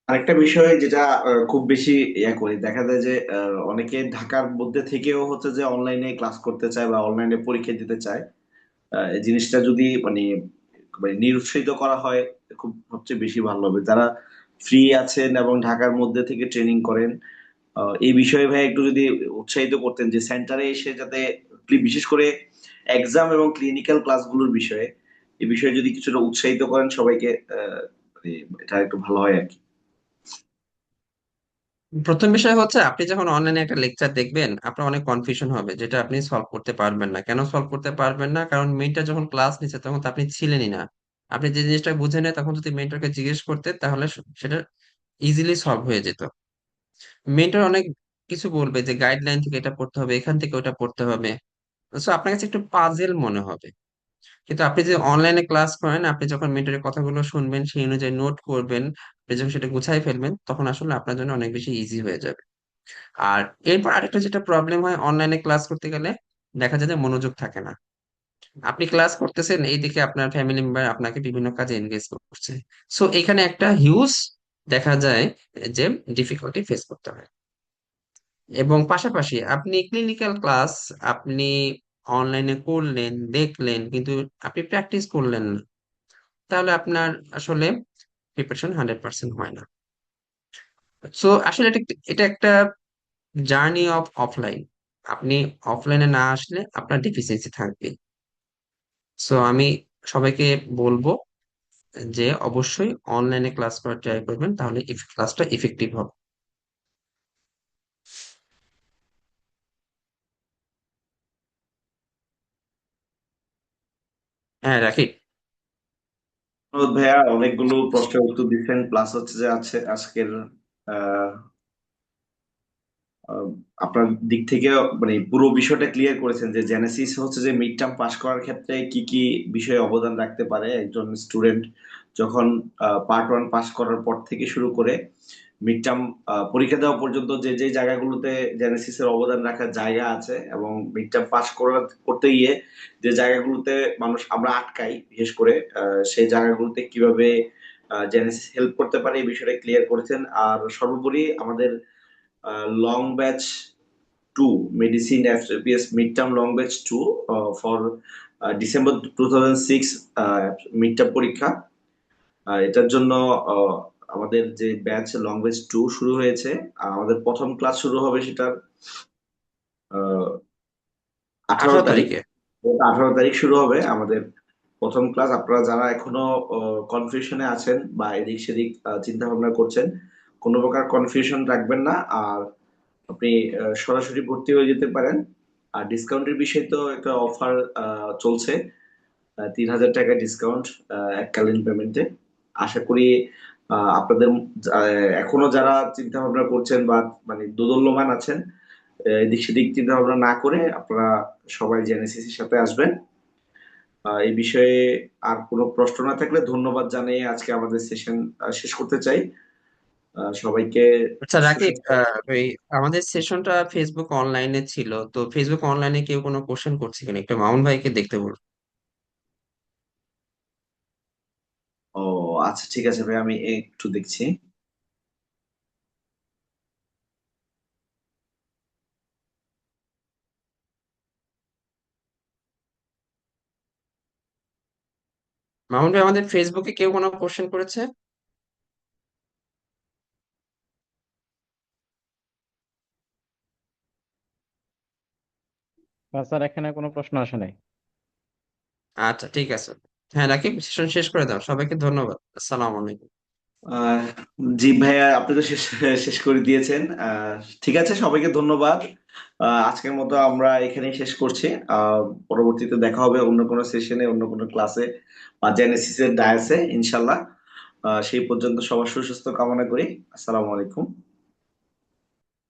আরেকটা বিষয় যেটা খুব বেশি করি, দেখা যায় যে অনেকে ঢাকার মধ্যে থেকেও হচ্ছে যে অনলাইনে ক্লাস করতে চায় বা অনলাইনে পরীক্ষা দিতে চায়। এই জিনিসটা যদি মানে মানে নিরুৎসাহিত করা হয় খুব সবচেয়ে বেশি ভালো হবে। যারা ফ্রি আছেন এবং ঢাকার মধ্যে থেকে ট্রেনিং করেন, এই বিষয়ে ভাই একটু যদি উৎসাহিত করতেন যে সেন্টারে এসে যাতে বিশেষ করে এক্সাম এবং ক্লিনিক্যাল ক্লাসগুলোর বিষয়ে, এই বিষয়ে যদি কিছুটা উৎসাহিত করেন সবাইকে, মানে এটা একটু ভালো হয় আর কি। প্রথম বিষয় হচ্ছে আপনি যখন অনলাইনে একটা লেকচার দেখবেন আপনার অনেক কনফিউশন হবে, যেটা আপনি সলভ করতে পারবেন না। কেন সলভ করতে পারবেন না? কারণ মেন্টর যখন ক্লাস নিচ্ছে তখন তো আপনি ছিলেনই না। আপনি যে জিনিসটা বুঝে নেয় তখন যদি মেন্টরকে জিজ্ঞেস করতে তাহলে সেটা ইজিলি সলভ হয়ে যেত। মেন্টর অনেক কিছু বলবে যে গাইডলাইন থেকে এটা পড়তে হবে, এখান থেকে ওটা পড়তে হবে। সো আপনার কাছে একটু পাজেল মনে হবে। কিন্তু আপনি যে অনলাইনে ক্লাস করেন, আপনি যখন মেন্টরের কথাগুলো শুনবেন সেই অনুযায়ী নোট করবেন, আপনি যখন সেটা গুছাই ফেলবেন তখন আসলে আপনার জন্য অনেক বেশি ইজি হয়ে যাবে। আর এরপর আরেকটা যেটা প্রবলেম হয় অনলাইনে ক্লাস করতে গেলে, দেখা যায় যে মনোযোগ থাকে না। আপনি ক্লাস করতেছেন এইদিকে আপনার ফ্যামিলি মেম্বার আপনাকে বিভিন্ন কাজে এনগেজ করছে। সো এখানে একটা হিউজ দেখা যায় যে ডিফিকাল্টি ফেস করতে হয়। এবং পাশাপাশি আপনি ক্লিনিক্যাল ক্লাস আপনি অনলাইনে করলেন, দেখলেন, কিন্তু আপনি প্র্যাকটিস করলেন না, তাহলে আপনার আসলে প্রিপারেশন 100% হয় না। সো আসলে এটা একটা জার্নি অফ অফলাইন। আপনি অফলাইনে না আসলে আপনার ডিফিসিয়েন্সি থাকবে। সো আমি সবাইকে বলবো যে অবশ্যই অনলাইনে ক্লাস করার ট্রাই করবেন, তাহলে ক্লাসটা ইফেক্টিভ হবে। হ্যাঁ, রাখি। অনুরোধ ভাইয়া, অনেকগুলো প্রশ্নের উত্তর দিচ্ছেন, প্লাস হচ্ছে যে আছে আজকের আহ, আহ, আপনার দিক থেকে মানে পুরো বিষয়টা ক্লিয়ার করেছেন যে জেনেসিস হচ্ছে যে মিড টার্ম পাস করার ক্ষেত্রে কি কি বিষয়ে অবদান রাখতে পারে একজন স্টুডেন্ট যখন পার্ট ওয়ান পাস করার পর থেকে শুরু করে মিড টার্ম পরীক্ষা দেওয়া পর্যন্ত যে যে জায়গাগুলোতে জেনেসিসের অবদান রাখার জায়গা আছে, এবং মিড টার্ম পাস করতে গিয়ে যে জায়গাগুলোতে মানুষ আমরা আটকাই বিশেষ করে, সেই জায়গাগুলোতে কিভাবে জেনেসিস হেল্প করতে পারে এই বিষয়টা ক্লিয়ার করেছেন। আর সর্বোপরি আমাদের long batch two medicine FBS mid term long batch two for December 2006 mid term পরীক্ষা, এটার জন্য আহ, আমাদের যে ব্যাচ লং ব্যাচ টু শুরু হয়েছে। আমাদের প্রথম ক্লাস শুরু হবে সেটার 18 তারিখ। 18 তারিখে। 18 তারিখ শুরু হবে আমাদের প্রথম ক্লাস। আপনারা যারা এখনো কনফিউশনে আছেন বা এদিক সেদিক চিন্তা ভাবনা করছেন, কোনো প্রকার কনফিউশন রাখবেন না। আর আপনি সরাসরি ভর্তি হয়ে যেতে পারেন। আর ডিসকাউন্টের বিষয়ে তো একটা অফার চলছে, 3,000 টাকা ডিসকাউন্ট এককালীন পেমেন্টে। আশা করি আপনাদের এখনো যারা চিন্তা ভাবনা করছেন বা মানে দোদুল্যমান আছেন, এদিক সেদিক চিন্তা ভাবনা না করে আপনারা সবাই জেনেসিস এর সাথে আসবেন। এই বিষয়ে আর কোনো প্রশ্ন না থাকলে ধন্যবাদ জানিয়ে আজকে আমাদের সেশন শেষ করতে চাই। সবাইকে আচ্ছা রাকিব, সুস্বাস্থ্য। ওই আমাদের সেশনটা ফেসবুক অনলাইনে ছিল, তো ফেসবুক অনলাইনে কেউ কোনো কোশ্চেন করছে কিনা একটু মামুন ভাইকে দেখতে বল। ও আচ্ছা, ঠিক আছে ভাই, আমি একটু দেখছি। মামুন ভাই, আমাদের ফেসবুকে কেউ কোনো কোশ্চেন করেছে? স্যার এখানে কোনো প্রশ্ন আসে নাই। আচ্ছা ঠিক আছে। হ্যাঁ রাকিব, সেশন শেষ করে দাও। সবাইকে ধন্যবাদ। আসসালামু আলাইকুম। আহ, জি ভাইয়া, আপনি তো শেষ শেষ করে দিয়েছেন। ঠিক আছে, সবাইকে ধন্যবাদ। আজকের মতো আমরা এখানেই শেষ করছি। পরবর্তীতে দেখা হবে অন্য কোনো সেশনে, অন্য কোনো ক্লাসে বা জেনেসিসের ডায়াসে ইনশাল্লাহ। সেই পর্যন্ত সবার সুস্বাস্থ্য কামনা করি। আসসালামু আলাইকুম।